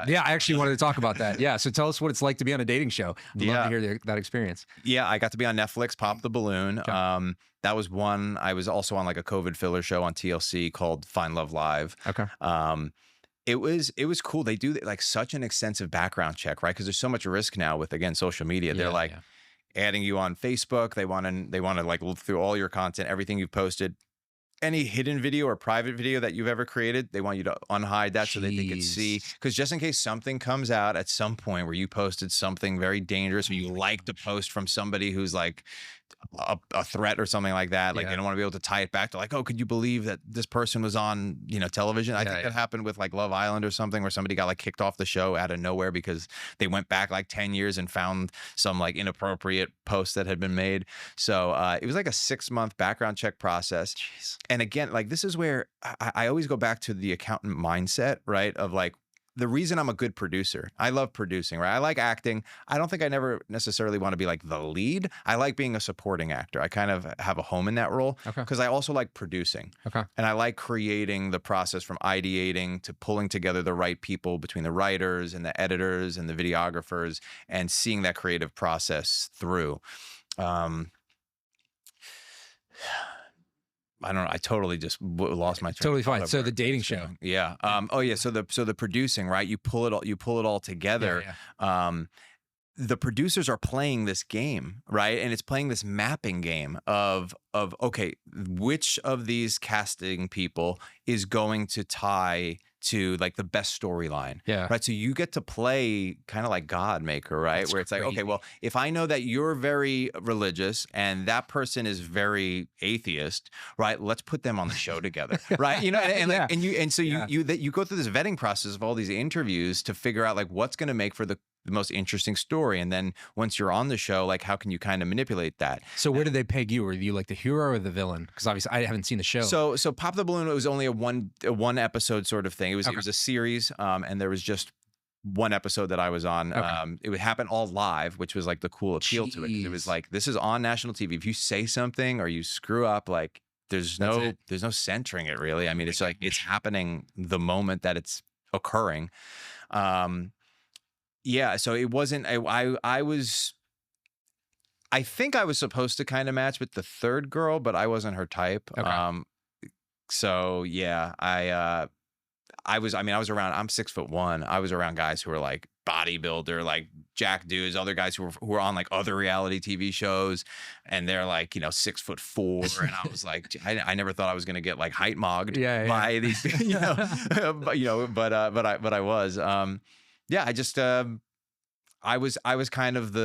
actually wanted to talk about that. Yeah. So tell us what it's like to be on a dating show. I'd love to hear that experience. Yeah. I got to be on Netflix, Pop the Balloon. Okay. That was one. I was also on like a COVID filler show on TLC called Find Love Live. Okay. It was cool. They do like such an extensive background check, right? Because there's so much risk now with, again, social media. They're like adding you on Facebook. They want to like look through all your content, everything you've posted. Any hidden video or private video that you've ever created, they want you to unhide that so that they can see. Because just in case something comes out at some point where you posted something very dangerous, or you like to post from somebody who's like a threat or something like that, like they don't want to be able to tie it back to like, oh, could you believe that this person was on television? I think that happened with like Love Island or something, where somebody got like kicked off the show out of nowhere because they went back like 10 years and found some like inappropriate post that had been made. So it was like a 6-month background check process. Jeez. And again, like this is where I always go back to the accountant mindset, right? Of like, the reason I'm a good producer, I love producing, right? I like acting. I don't think I never necessarily want to be like the lead. I like being a supporting actor. I kind of have a home in that role because I also like producing. Okay. And I like creating the process from ideating to pulling together the right people between the writers and the editors and the videographers, and seeing that creative process through. I don't know. I totally just lost my train. Totally fine. So the dating show. Yeah. So the producing, right? You pull it all together. The producers are playing this game, right? And it's playing this mapping game of okay, which of these casting people is going to tie to like the best storyline. Right. So you get to play kind of like God maker, right? That's where it's crazy. like, okay, well, if I know that you're very religious and that person is very atheist, right? Let's put them on the show together. Right. You go through this vetting process of all these interviews to figure out like what's going to make for the most interesting story. And then once you're on the show, like how can you kind of manipulate that? So where did they peg you? Were you like the hero or the villain? Because obviously I haven't seen the show. So Pop the Balloon, it was only a one episode sort of thing. It was a series, and there was just one episode that I was on. It would happen all live, which was like the cool appeal to it. It was like, this is on national TV. If you say something or you screw up, like there's no censoring it really. I mean, it's like it's happening the moment that it's occurring. Yeah. So it wasn't, I think I was supposed to kind of match with the third girl, but I wasn't her type. Okay. So yeah, I was around, I'm 6'1". I was around guys who were like bodybuilder, like jack dudes, other guys who were on like other reality TV shows, and they're like, 6'4". And I was like, I never thought I was gonna get like height mogged Yeah, by these, yeah. but I was, yeah, I was kind of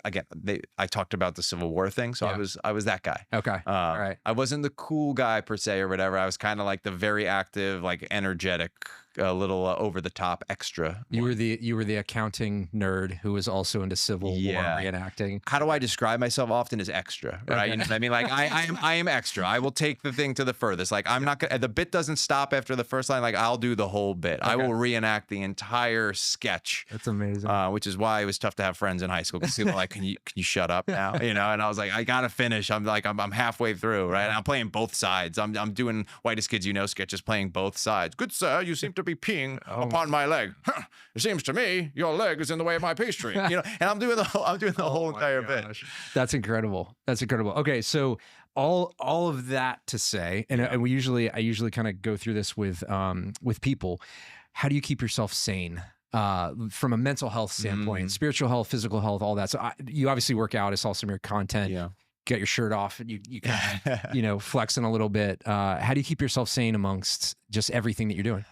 I talked about the Civil War thing. So Yeah. I was that guy. Okay. All right. I wasn't the cool guy per se or whatever. I was kind of like the very active, like energetic, a little over the top extra. You were the accounting nerd who was also into Civil War reenacting. How do I describe myself? Often as extra, right? Okay. You know what I mean? Like I am extra. I will take the thing to the furthest. Like I'm not gonna, the bit doesn't stop after the first line. Like I'll do the whole bit. Okay. I will reenact the entire sketch. That's amazing. Which is why it was tough to have friends in high school, because people were like, can you shut up now? And I was like, I gotta finish. I'm halfway through, right? And I'm playing both sides. I'm doing Whitest Kids You Know sketches, playing both sides. Good sir, you seem to be peeing upon my leg. Huh, it seems to me your leg is in the way of my pastry. And I'm doing the whole entire bit. That's incredible. That's incredible. Okay, so all of that to say, and I usually kind of go through this with people. How do you keep yourself sane? From a mental health standpoint, spiritual health, physical health, all that. So you obviously work out. I saw some of your content. Yeah. Get your shirt off and you kind of, flexing a little bit. How do you keep yourself sane amongst just everything that you're doing?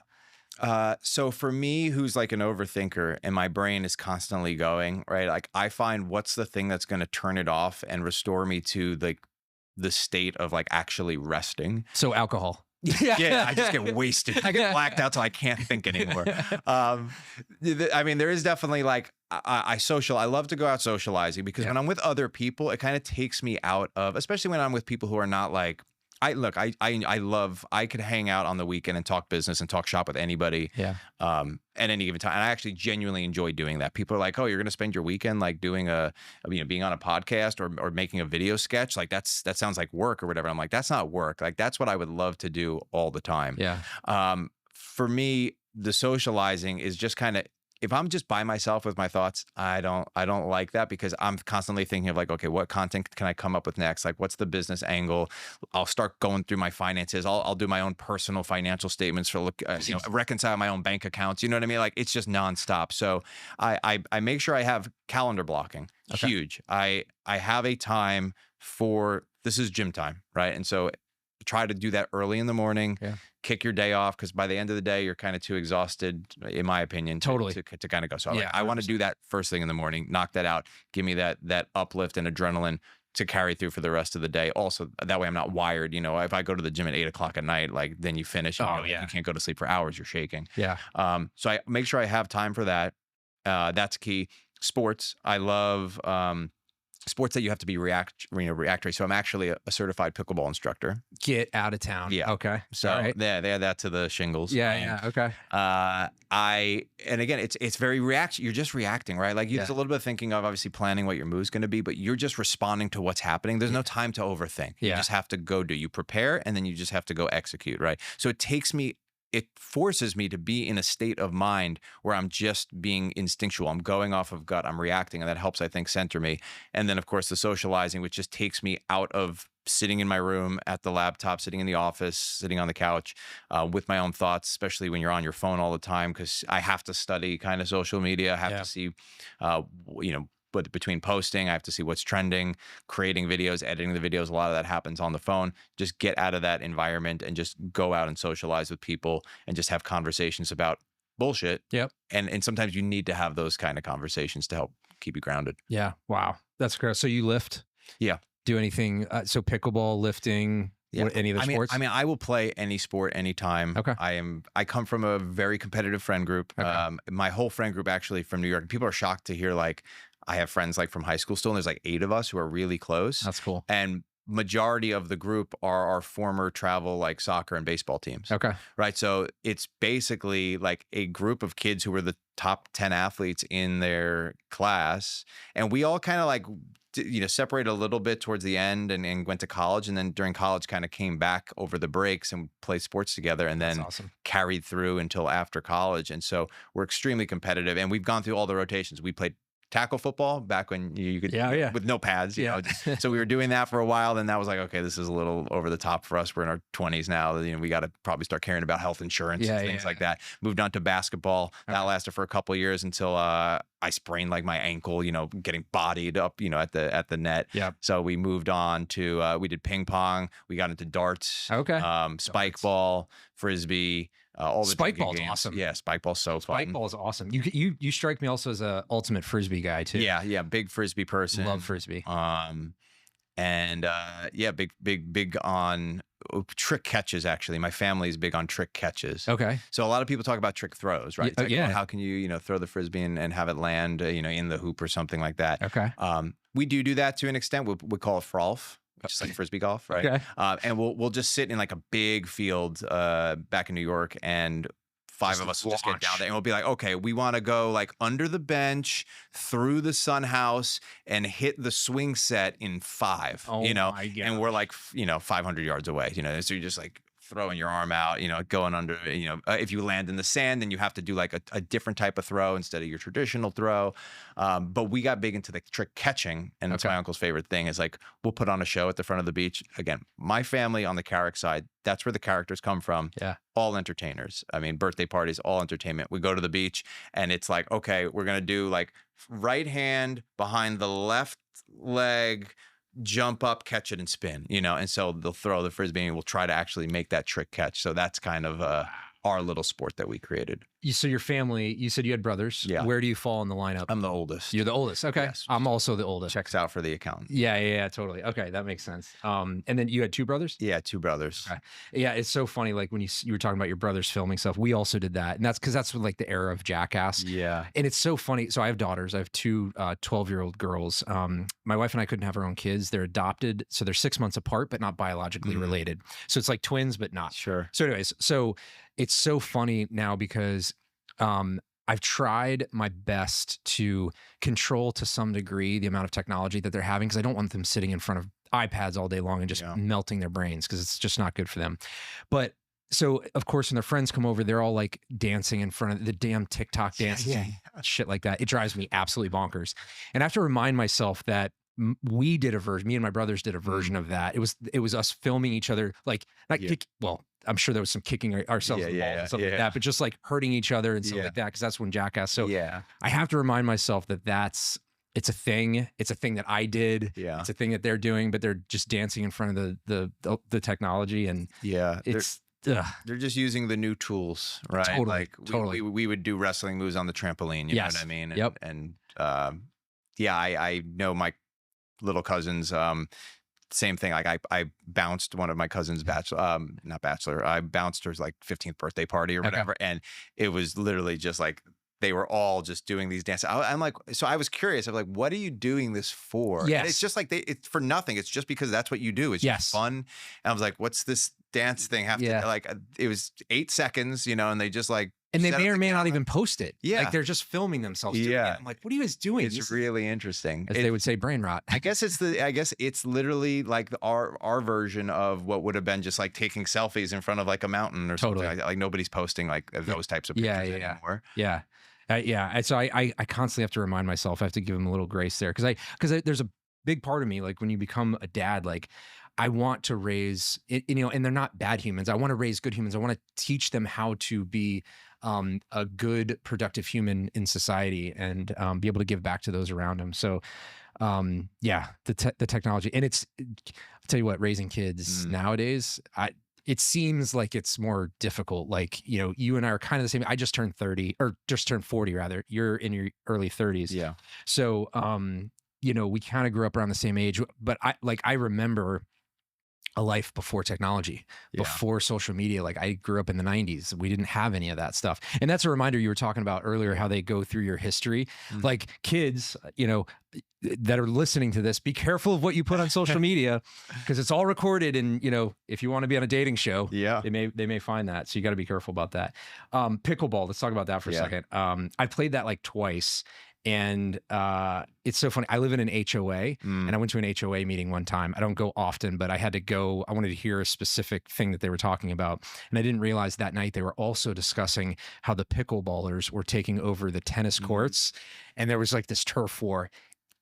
So for me, who's like an overthinker and my brain is constantly going, right? Like I find what's the thing that's going to turn it off and restore me to the state of like actually resting. So alcohol. Yeah, I just get wasted. I get blacked out till I can't think anymore. I mean, there is definitely like I love to go out socializing, because when I'm with other people, it kind of takes me out of, especially when I'm with people who are not like, I could hang out on the weekend and talk business and talk shop with anybody. Yeah. At any given time. And I actually genuinely enjoy doing that. People are like, oh, you're going to spend your weekend like doing being on a podcast or making a video sketch. Like that sounds like work or whatever. I'm like, that's not work. Like that's what I would love to do all the time. Yeah. For me, the socializing is just kind of, if I'm just by myself with my thoughts, I don't like that, because I'm constantly thinking of like, okay, what content can I come up with next? Like, what's the business angle? I'll start going through my finances. I'll do my own personal financial statements for reconcile my own bank accounts. You know what I mean? Like it's just nonstop. So I make sure I have calendar blocking. Okay. Huge. I have a time for, this is gym time, right? And so try to do that early in the morning. Yeah. Kick your day off, because by the end of the day, you're kind of too exhausted, in my opinion, to kind of go. So I want to do that first thing in the morning, knock that out, give me that uplift and adrenaline to carry through for the rest of the day. Also, that way I'm not wired. If I go to the gym at 8 o'clock at night, like then you finish. You can't go to sleep for hours. You're shaking. Yeah. So I make sure I have time for that. That's key. Sports. I love sports that you have to be reactory. So I'm actually a certified pickleball instructor. Get out of town. Yeah. Okay. So they add that to the shingles. Yeah. Okay. And again, it's very you're just reacting, right? Like there's a little bit of thinking of obviously planning what your move's going to be, but you're just responding to what's happening. There's no time to overthink. You just have to go do. You prepare, and then you just have to go execute, right? So it forces me to be in a state of mind where I'm just being instinctual. I'm going off of gut. I'm reacting. And that helps, I think, center me. And then, of course, the socializing, which just takes me out of sitting in my room at the laptop, sitting in the office, sitting on the couch with my own thoughts, especially when you're on your phone all the time, because I have to study kind of social media. I have to see, but between posting, I have to see what's trending, creating videos, editing the videos. A lot of that happens on the phone. Just get out of that environment and just go out and socialize with people and just have conversations about bullshit. Yep. And sometimes you need to have those kind of conversations to help keep you grounded. Yeah. Wow. That's great. So you lift? Yeah. Do anything? So pickleball, lifting, any of the sports? I mean, I will play any sport anytime. Okay. I come from a very competitive friend group. Okay. My whole friend group actually from New York. People are shocked to hear like I have friends like from high school still, and there's like 8 of us who are really close. That's cool. And majority of the group are our former travel like soccer and baseball teams. Okay. Right. So it's basically like a group of kids who were the top 10 athletes in their class. And we all kind of like, separated a little bit towards the end and went to college. And then during college kind of came back over the breaks and played sports together, and That's then awesome. carried through until after college. And so we're extremely competitive, and we've gone through all the rotations. We played tackle football back when you could, with no pads, so we were doing that for a while. Then that was like, okay, this is a little over the top for us. We're in our 20s now. We got to probably start caring about health insurance and things like that. Moved on to basketball. That lasted for a couple of years until I sprained like my ankle, getting bodied up, at the net. So we moved on to, we did ping pong. We got into darts, spike ball, frisbee. All the spike ball's awesome. Yeah, spike ball's so fun. Spike ball is awesome. You strike me also as a ultimate frisbee guy too. Yeah, big frisbee person. Love frisbee. Big on trick catches. Actually, my family's big on trick catches. Okay. So a lot of people talk about trick throws, right? Like, how can you throw the frisbee and have it land in the hoop or something like that? Okay. We do that to an extent. We call it frolf. Just like frisbee golf, right? Okay. And we'll just sit in like a big field back in New York, and five of us will just get down there, and we'll be like, okay, we want to go like under the bench, through the sun house, and hit the swing set in 5. My God. And we're like 500 yards away. So you're just like throwing your arm out, going under, if you land in the sand, then you have to do like a different type of throw instead of your traditional throw. But we got big into the trick catching, and it's my uncle's favorite thing is like, we'll put on a show at the front of the beach. Again, my family on the Carrick side, that's where the characters come from. Yeah. All entertainers. I mean, birthday parties, all entertainment. We go to the beach, and it's like, okay, we're going to do like right hand behind the left leg, jump up, catch it, and spin, and so they'll throw the frisbee, and we'll try to actually make that trick catch. So that's kind of our little sport that we created. So your family, you said you had brothers. Yeah. Where do you fall in the lineup? I'm the oldest. You're the oldest. Okay. Yes. I'm also the oldest. Checks out for the accountant. Yeah, totally. Okay, that makes sense. And then you had 2 brothers? Yeah, 2 brothers. Okay. Yeah, it's so funny. Like when you were talking about your brothers filming stuff, we also did that, and that's because that's like the era of Jackass. Yeah. And it's so funny. So I have daughters. I have 2 12-year-old girls. My wife and I couldn't have our own kids. They're adopted, so they're 6 months apart, but not biologically related. So it's like twins, but not. Sure. So anyways, so it's so funny now because I've tried my best to control to some degree the amount of technology that they're having, because I don't want them sitting in front of iPads all day long and just melting their brains, because it's just not good for them. But so of course, when their friends come over, they're all like dancing in front of the damn TikTok dances, shit like that. It drives me absolutely bonkers. And I have to remind myself that we did a version, me and my brothers did a version of that. It was us filming each other, like not kick, well, I'm sure there was some kicking ourselves in the balls and stuff like that, but just like hurting each other and stuff like that, because that's when Jackass. So I have to remind myself that it's a thing. It's a thing that I did. Yeah. It's a thing that they're doing, but they're just dancing in front of the technology, and it's. They're just using the new tools, right? Totally, like we would do wrestling moves on the trampoline. You know what I mean? And, I know my little cousins. Same thing. Like I bounced one of my cousin's I bounced her like 15th birthday party or whatever, and it was literally just like they were all just doing these dances. I'm like, so I was curious. I'm like, what are you doing this for? Yes. And it's just like it's for nothing. It's just because that's what you do. It's just fun. And I was like, what's this dance thing have to like? It was 8 seconds, and they just like. And they may or may not even post it. Yeah. Like they're just filming themselves doing it. I'm like, what are you guys doing? It's really interesting. As they would say, brain rot. I guess it's literally like our version of what would have been just like taking selfies in front of like a mountain or something. Like nobody's posting like those types of pictures anymore. Yeah. And so I constantly have to remind myself, I have to give them a little grace there. Because there's a big part of me, like when you become a dad, like I want to raise, and they're not bad humans. I want to raise good humans. I want to teach them how to be a good, productive human in society, and be able to give back to those around them. So, the technology, and I'll tell you what, raising kids nowadays, it seems like it's more difficult. Like, you and I are kind of the same. I just turned 30, or just turned 40 rather. You're in your early 30s. Yeah. So, we kind of grew up around the same age, but I remember a life before technology, before social media. Like I grew up in the 90s. We didn't have any of that stuff. And that's a reminder you were talking about earlier, how they go through your history. Like kids, you know, that are listening to this, be careful of what you put on social media because it's all recorded. And, you know, if you want to be on a dating show, they may find that. So you got to be careful about that. Pickleball, let's talk about that for a second. I played that like twice. And it's so funny. I live in an HOA and I went to an HOA meeting one time. I don't go often, but I had to go. I wanted to hear a specific thing that they were talking about. And I didn't realize that night they were also discussing how the pickleballers were taking over the tennis courts. And there was like this turf war.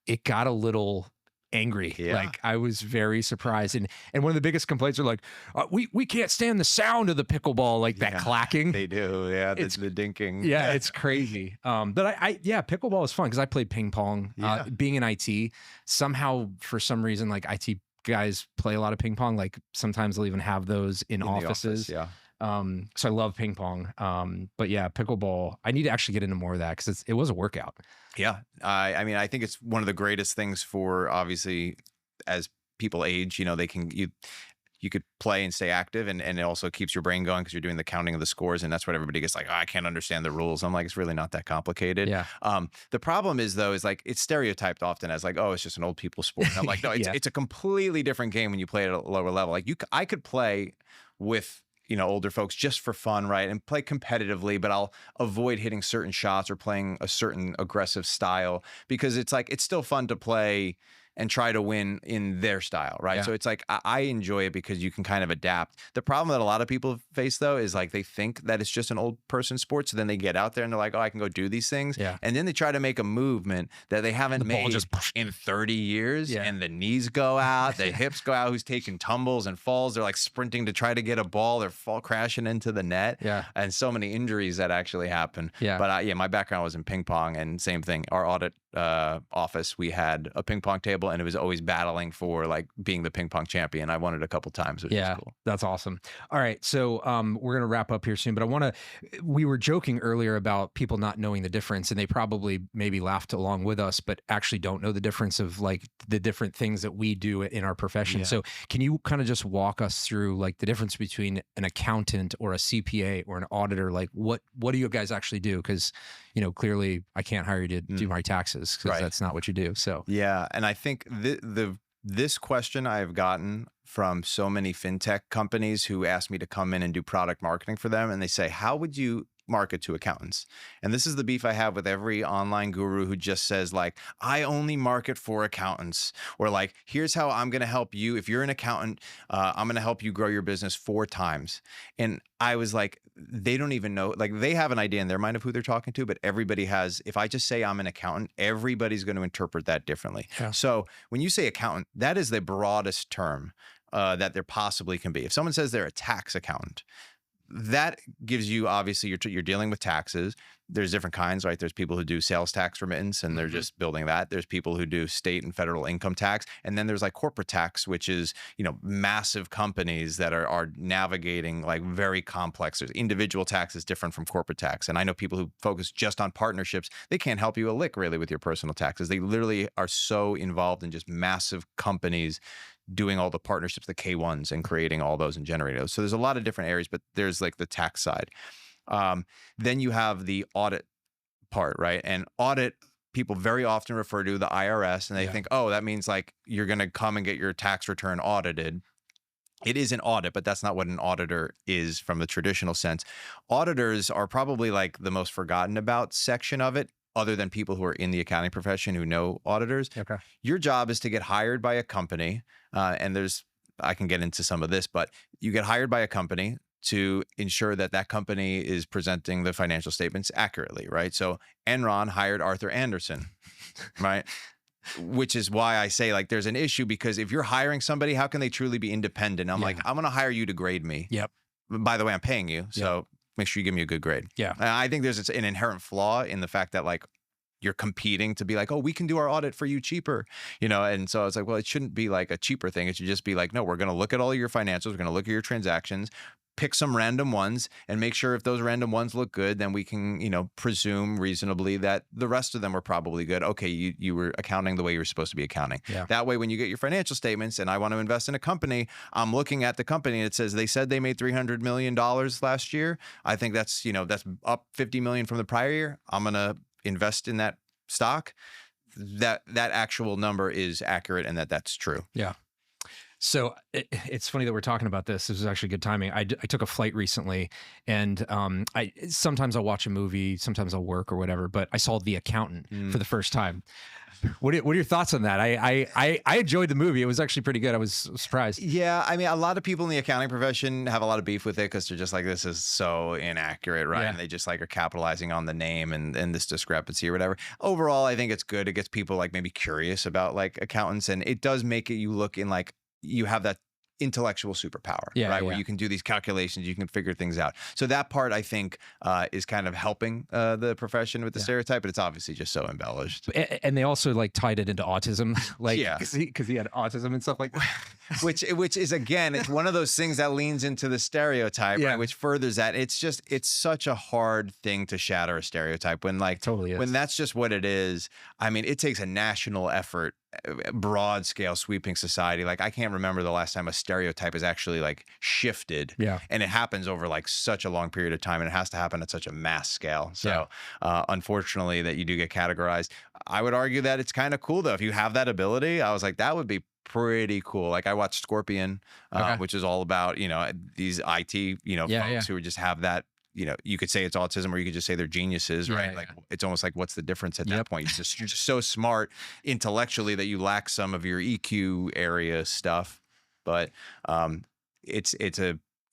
It got a little angry. Like I was very surprised. And one of the biggest complaints are like, we can't stand the sound of the pickleball, like that clacking. They do. Yeah. The dinking. Yeah. It's crazy. But pickleball is fun because I played ping pong, being in IT somehow for some reason, like IT guys play a lot of ping pong. Like sometimes they'll even have those in offices. So I love ping pong. But yeah, pickleball, I need to actually get into more of that because it was a workout. Yeah. I mean, I think it's one of the greatest things for, obviously, as people age, you know, you could play and stay active, and it also keeps your brain going because you're doing the counting of the scores. And that's what everybody gets like, oh, I can't understand the rules. I'm like, it's really not that complicated. Yeah. The problem is though, is like, it's stereotyped often as like, oh, it's just an old people sport. And I'm like, no, it's a completely different game when you play at a lower level. Like I could play with, you know, older folks just for fun, right? And play competitively, but I'll avoid hitting certain shots or playing a certain aggressive style because it's like, it's still fun to play and try to win in their style, right? So it's like, I enjoy it because you can kind of adapt. The problem that a lot of people face though is like, they think that it's just an old person sport. So then they get out there and they're like, oh, I can go do these things. And then they try to make a movement that they haven't made in 30 years and the knees go out, the hips go out, who's taking tumbles and falls. They're like sprinting to try to get a ball. They're crashing into the net. And so many injuries that actually happen. But my background was in ping pong, and same thing. Our audit office, we had a ping pong table, and it was always battling for like being the ping pong champion. I won it a couple times, which was cool. That's awesome. All right, so we're gonna wrap up here soon, but we were joking earlier about people not knowing the difference, and they probably maybe laughed along with us, but actually don't know the difference of like the different things that we do in our profession. So can you kind of just walk us through like the difference between an accountant or a CPA or an auditor? Like what do you guys actually do? Because, you know, clearly I can't hire you to do my taxes because that's not what you do. So and I think this question I've gotten from so many fintech companies who ask me to come in and do product marketing for them, and they say, how would you market to accountants? And this is the beef I have with every online guru who just says like, I only market for accountants, or like, here's how I'm going to help you. If you're an accountant, I'm going to help you grow your business 4 times. And I was like, they don't even know, like they have an idea in their mind of who they're talking to, but everybody has, if I just say I'm an accountant, everybody's going to interpret that differently. So when you say accountant, that is the broadest term that there possibly can be. If someone says they're a tax accountant, that gives you, obviously, you're dealing with taxes. There's different kinds, right? There's people who do sales tax remittance and they're just building that. There's people who do state and federal income tax. And then there's like corporate tax, which is, you know, massive companies that are navigating like very complex. There's individual tax is different from corporate tax. And I know people who focus just on partnerships. They can't help you a lick really with your personal taxes. They literally are so involved in just massive companies doing all the partnerships, the K1s, and creating all those and generating those. So there's a lot of different areas, but there's like the tax side. Then you have the audit part, right? And audit, people very often refer to the IRS, and they think, oh, that means like you're going to come and get your tax return audited. It is an audit, but that's not what an auditor is from the traditional sense. Auditors are probably like the most forgotten about section of it, other than people who are in the accounting profession who know auditors. Your job is to get hired by a company, and I can get into some of this, but you get hired by a company to ensure that that company is presenting the financial statements accurately, right? So Enron hired Arthur Anderson, right? Which is why I say like there's an issue, because if you're hiring somebody, how can they truly be independent? I'm like, I'm going to hire you to grade me. By the way, I'm paying you. So make sure you give me a good grade. And I think there's an inherent flaw in the fact that like you're competing to be like, oh, we can do our audit for you cheaper, you know? And so I was like, well, it shouldn't be like a cheaper thing. It should just be like, no, we're going to look at all your financials. We're going to look at your transactions. pick some random ones and make sure if those random ones look good, then we can, presume reasonably that the rest of them are probably good. Okay, you were accounting the way you were supposed to be accounting. Yeah. That way, when you get your financial statements and I want to invest in a company, I'm looking at the company and it says they said they made $300 million last year. I think that's up 50 million from the prior year. I'm going to invest in that stock. That actual number is accurate and that's true. Yeah. So it's funny that we're talking about this. This is actually good timing. I took a flight recently, and sometimes I'll watch a movie, sometimes I'll work or whatever. But I saw The Accountant for the first time. What are your thoughts on that? I enjoyed the movie. It was actually pretty good. I was surprised. Yeah, I mean, a lot of people in the accounting profession have a lot of beef with it because they're just like, this is so inaccurate, right? Yeah. And they just like are capitalizing on the name and this discrepancy or whatever. Overall, I think it's good. It gets people like maybe curious about like accountants, and it does make you look in like you have that intellectual superpower, right? Yeah. Where you can do these calculations, you can figure things out. So that part, I think, is kind of helping the profession with the stereotype, but it's obviously just so embellished. And they also like tied it into autism, like Yeah. because he had autism and stuff like that. which is again, it's one of those things that leans into the stereotype, right? Which furthers that. It's such a hard thing to shatter a stereotype when like Totally is. when that's just what it is. I mean, it takes a national effort, broad scale sweeping society. Like I can't remember the last time a stereotype is actually like shifted. Yeah. And it happens over like such a long period of time, and it has to happen at such a mass scale. So unfortunately that you do get categorized. I would argue that it's kind of cool though. If you have that ability, I was like, that would be pretty cool. Like I watched Scorpion, which is all about, these IT, folks who just have that, you could say it's autism or you could just say they're geniuses, right? Like it's almost like, what's the difference at that point? You're just so smart intellectually that you lack some of your EQ area stuff. But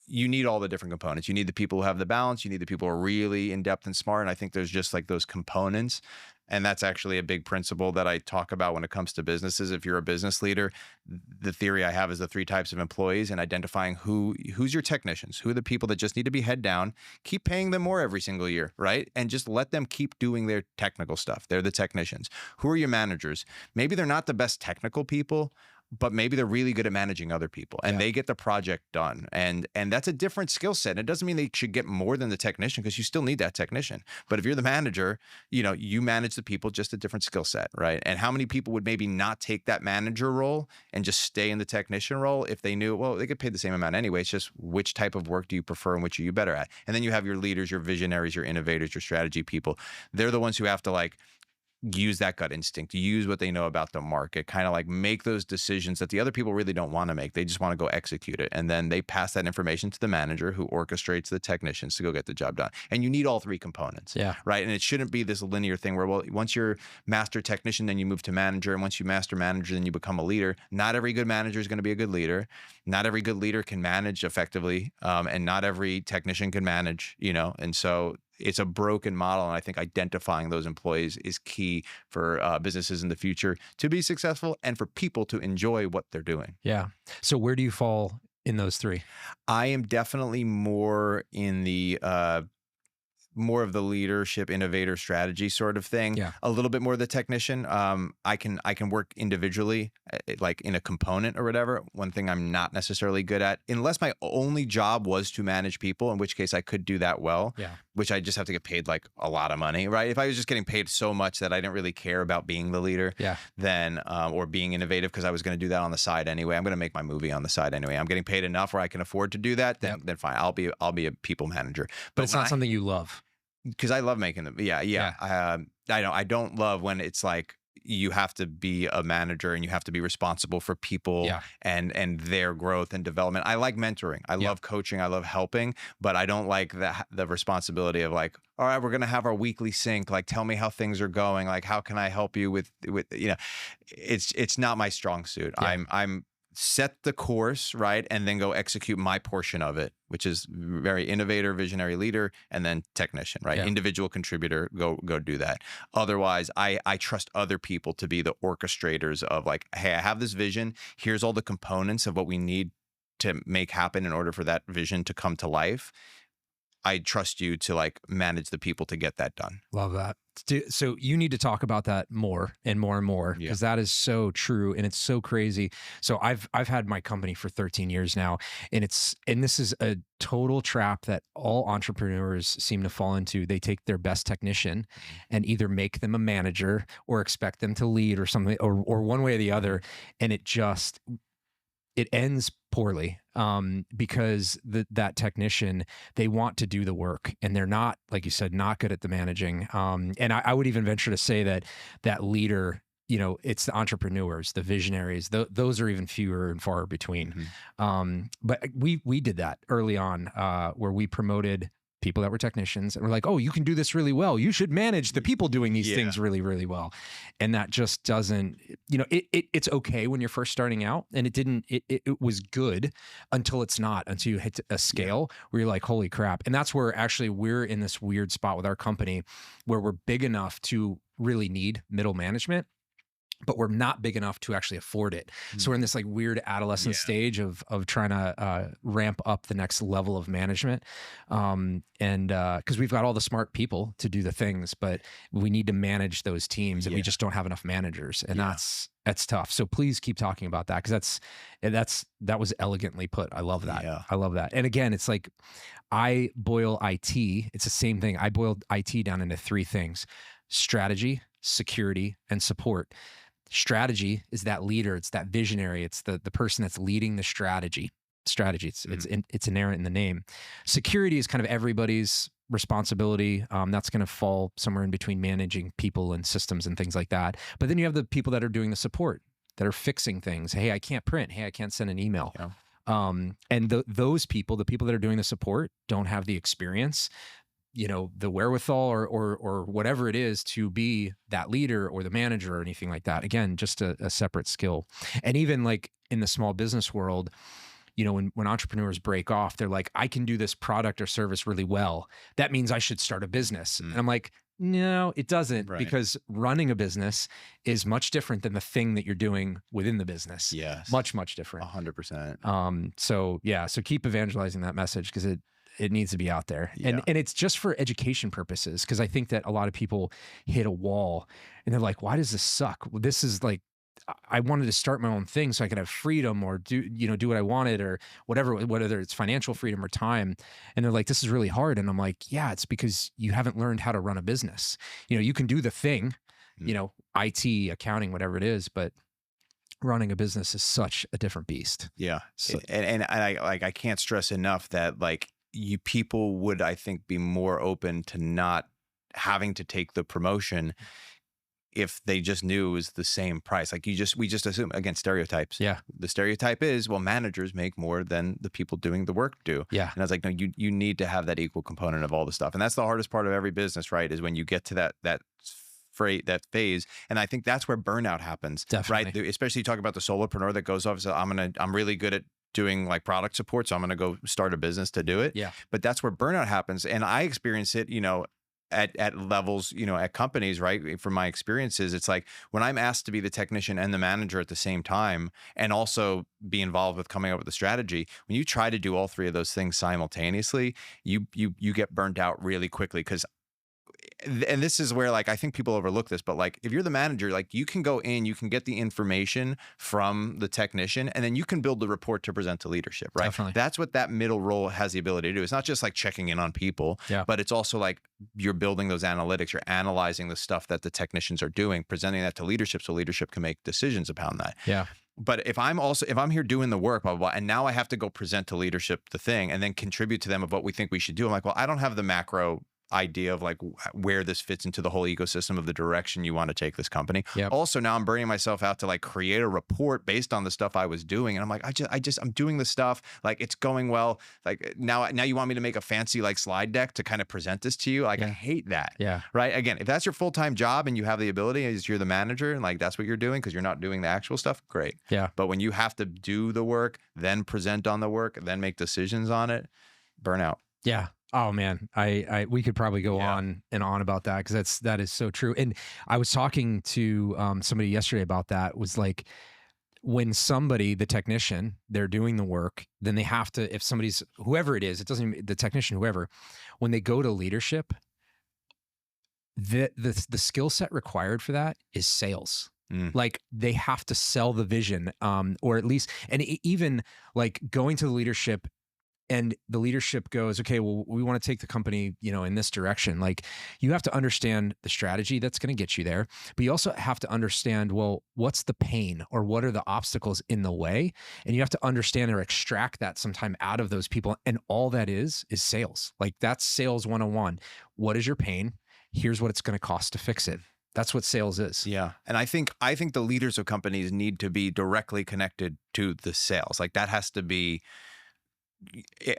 you need all the different components. You need the people who have the balance. You need the people who are really in depth and smart. And I think there's just like those components. And that's actually a big principle that I talk about when it comes to businesses. If you're a business leader, the theory I have is the 3 types of employees and identifying who's your technicians, who are the people that just need to be head down, keep paying them more every single year, right? And just let them keep doing their technical stuff. They're the technicians. Who are your managers? Maybe they're not the best technical people, but maybe they're really good at managing other people and they get the project done. And that's a different skill set. And it doesn't mean they should get more than the technician because you still need that technician. But if you're the manager, you manage the people, just a different skill set, right? And how many people would maybe not take that manager role and just stay in the technician role if they knew, well, they get paid the same amount anyway. It's just which type of work do you prefer and which are you better at? And then you have your leaders, your visionaries, your innovators, your strategy people. They're the ones who have to like use that gut instinct, use what they know about the market, kind of like make those decisions that the other people really don't want to make. They just want to go execute it. And then they pass that information to the manager who orchestrates the technicians to go get the job done. And you need all 3 components, right? And it shouldn't be this linear thing where, well, once you're master technician, then you move to manager. And once you master manager, then you become a leader. Not every good manager is going to be a good leader. Not every good leader can manage effectively. And not every technician can manage, and so it's a broken model. And I think identifying those employees is key for businesses in the future to be successful and for people to enjoy what they're doing. Yeah. So where do you fall in those 3? I am definitely more in the more of the leadership, innovator, strategy sort of thing. Yeah. A little bit more the technician. I can work individually, like in a component or whatever. One thing I'm not necessarily good at, unless my only job was to manage people, in which case I could do that well. Yeah. Which I just have to get paid like a lot of money, right? If I was just getting paid so much that I didn't really care about being the leader, then or being innovative because I was going to do that on the side anyway. I'm going to make my movie on the side anyway. I'm getting paid enough where I can afford to do that. Then fine, I'll be a people manager. But it's not something you love. Because I love making them. I don't love when it's like you have to be a manager and you have to be responsible for people and their growth and development. I like mentoring. I love coaching. I love helping, but I don't like the responsibility of like, all right, we're going to have our weekly sync. Like, tell me how things are going. Like, how can I help you with, it's not my strong suit. Yeah. I'm set the course, right? And then go execute my portion of it, which is very innovator, visionary leader, and then technician, right? Yeah. Individual contributor, go do that. Otherwise, I trust other people to be the orchestrators of like, hey, I have this vision. Here's all the components of what we need to make happen in order for that vision to come to life. I trust you to like manage the people to get that done. Love that. So you need to talk about that more and more and more, Yeah. because that is so true and it's so crazy. So I've had my company for 13 years now, and this is a total trap that all entrepreneurs seem to fall into. They take their best technician and either make them a manager or expect them to lead or something, or one way or the other, and it ends poorly, because that technician, they want to do the work and they're not, like you said, not good at the managing. And I would even venture to say that leader, it's the entrepreneurs, the visionaries, those are even fewer and far between. But we did that early on, where we promoted people that were technicians and we're like, oh, you can do this really well. You should manage the people doing these things really, really well. And that just doesn't, it's okay when you're first starting out, and it was good until it's not, until you hit a scale where you're like, holy crap. And that's where actually we're in this weird spot with our company where we're big enough to really need middle management, but we're not big enough to actually afford it. So we're in this like weird adolescent stage of trying to ramp up the next level of management. And because we've got all the smart people to do the things, but we need to manage those teams, and we just don't have enough managers. And that's tough. So please keep talking about that, because that was elegantly put. I love that. Yeah. I love that. And again, it's like I boil IT. It's the same thing. I boiled IT down into three things: strategy, security, and support. Strategy is that leader. It's that visionary. It's the person that's leading the strategy. It's inherent in the name. Security is kind of everybody's responsibility. That's going to fall somewhere in between managing people and systems and things like that. But then you have the people that are doing the support, that are fixing things. Hey, I can't print. Hey, I can't send an email. And those people, the people that are doing the support, don't have the experience, the wherewithal or whatever it is to be that leader or the manager or anything like that. Again, just a separate skill. And even like in the small business world, when entrepreneurs break off, they're like, I can do this product or service really well. That means I should start a business. And I'm like, no, it doesn't, because running a business is much different than the thing that you're doing within the business. Yes. Much, much different. 100%. So keep evangelizing that message, because it needs to be out there. And it's just for education purposes, because I think that a lot of people hit a wall and they're like, why does this suck? Well, this is like, I wanted to start my own thing so I could have freedom or do what I wanted or whatever, whether it's financial freedom or time. And they're like, this is really hard. And I'm like, yeah, it's because you haven't learned how to run a business. You can do the thing, IT, accounting, whatever it is, but running a business is such a different beast. Yeah. So, and I can't stress enough that like, people would, I think, be more open to not having to take the promotion if they just knew it was the same price. Like we just assume, again, stereotypes. Yeah. The stereotype is, well, managers make more than the people doing the work do. Yeah. And I was like, no, you need to have that equal component of all the stuff. And that's the hardest part of every business, right? Is when you get to that phase. And I think that's where burnout happens. Definitely. Right? Especially you talk about the solopreneur that goes off, so I'm really good at doing like product support, so I'm going to go start a business to do it. Yeah. But that's where burnout happens. And I experience it, at levels, at companies, right? From my experiences, it's like when I'm asked to be the technician and the manager at the same time, and also be involved with coming up with the strategy, when you try to do all three of those things simultaneously, you get burnt out really quickly. Because and this is where like I think people overlook this, but like if you're the manager, like you can go in, you can get the information from the technician, and then you can build the report to present to leadership, right? Definitely. That's what that middle role has the ability to do. It's not just like checking in on people, but it's also like you're building those analytics, you're analyzing the stuff that the technicians are doing, presenting that to leadership so leadership can make decisions upon that. Yeah. But if I'm here doing the work, blah, blah, blah, and now I have to go present to leadership the thing and then contribute to them of what we think we should do, I'm like, well, I don't have the macro idea of like where this fits into the whole ecosystem of the direction you want to take this company. Yep. Also, now I'm burning myself out to like create a report based on the stuff I was doing. And I'm like, I'm doing the stuff, like it's going well. Like now you want me to make a fancy like slide deck to kind of present this to you. Like I hate that. Yeah. Right. Again, if that's your full-time job and you have the ability as you're the manager and like that's what you're doing because you're not doing the actual stuff, great. Yeah. But when you have to do the work, then present on the work, then make decisions on it, burnout. Yeah. Oh man, we could probably go on and on about that, because that is so true. And I was talking to somebody yesterday about that. Was like, when somebody, the technician, they're doing the work, then they have to, if somebody's, whoever it is, it doesn't even, the technician, whoever, when they go to leadership, the skill set required for that is sales. Like they have to sell the vision, or at least, and even like going to the leadership, and the leadership goes, okay, well, we want to take the company, in this direction. Like you have to understand the strategy that's going to get you there, but you also have to understand, well, what's the pain or what are the obstacles in the way? And you have to understand or extract that sometime out of those people. And all that is sales. Like that's sales 101. What is your pain? Here's what it's going to cost to fix it. That's what sales is. Yeah. And I think the leaders of companies need to be directly connected to the sales. Like that has to be,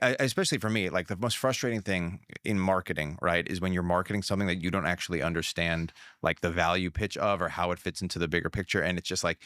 especially for me, like the most frustrating thing in marketing, right, is when you're marketing something that you don't actually understand, like the value pitch of or how it fits into the bigger picture. And it's just like,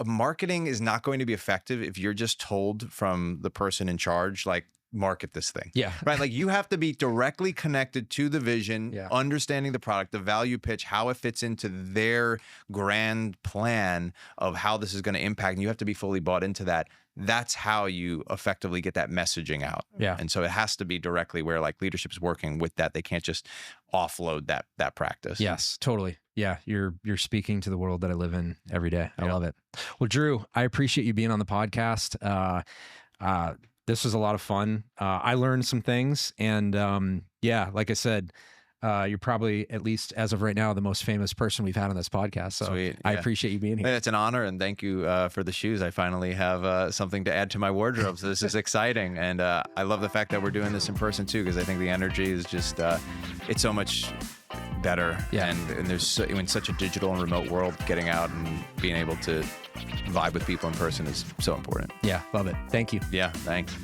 marketing is not going to be effective if you're just told from the person in charge, like, market this thing. Yeah. Right. Like you have to be directly connected to the vision, understanding the product, the value pitch, how it fits into their grand plan of how this is going to impact. And you have to be fully bought into that. That's how you effectively get that messaging out. Yeah. And so it has to be directly where like leadership is working with that. They can't just offload that practice. Yes, totally. Yeah. You're speaking to the world that I live in every day. I love it. Well, Drew, I appreciate you being on the podcast. This was a lot of fun. I learned some things, and like I said, you're probably, at least as of right now, the most famous person we've had on this podcast. So Sweet. I appreciate you being here. It's an honor, and thank you for the shoes. I finally have something to add to my wardrobe. So this is exciting, and I love the fact that we're doing this in person too, because I think the energy is just it's so much better. Yeah. And there's in such a digital and remote world, getting out and being able to vibe with people in person is so important. Yeah, love it. Thank you. Yeah, thanks.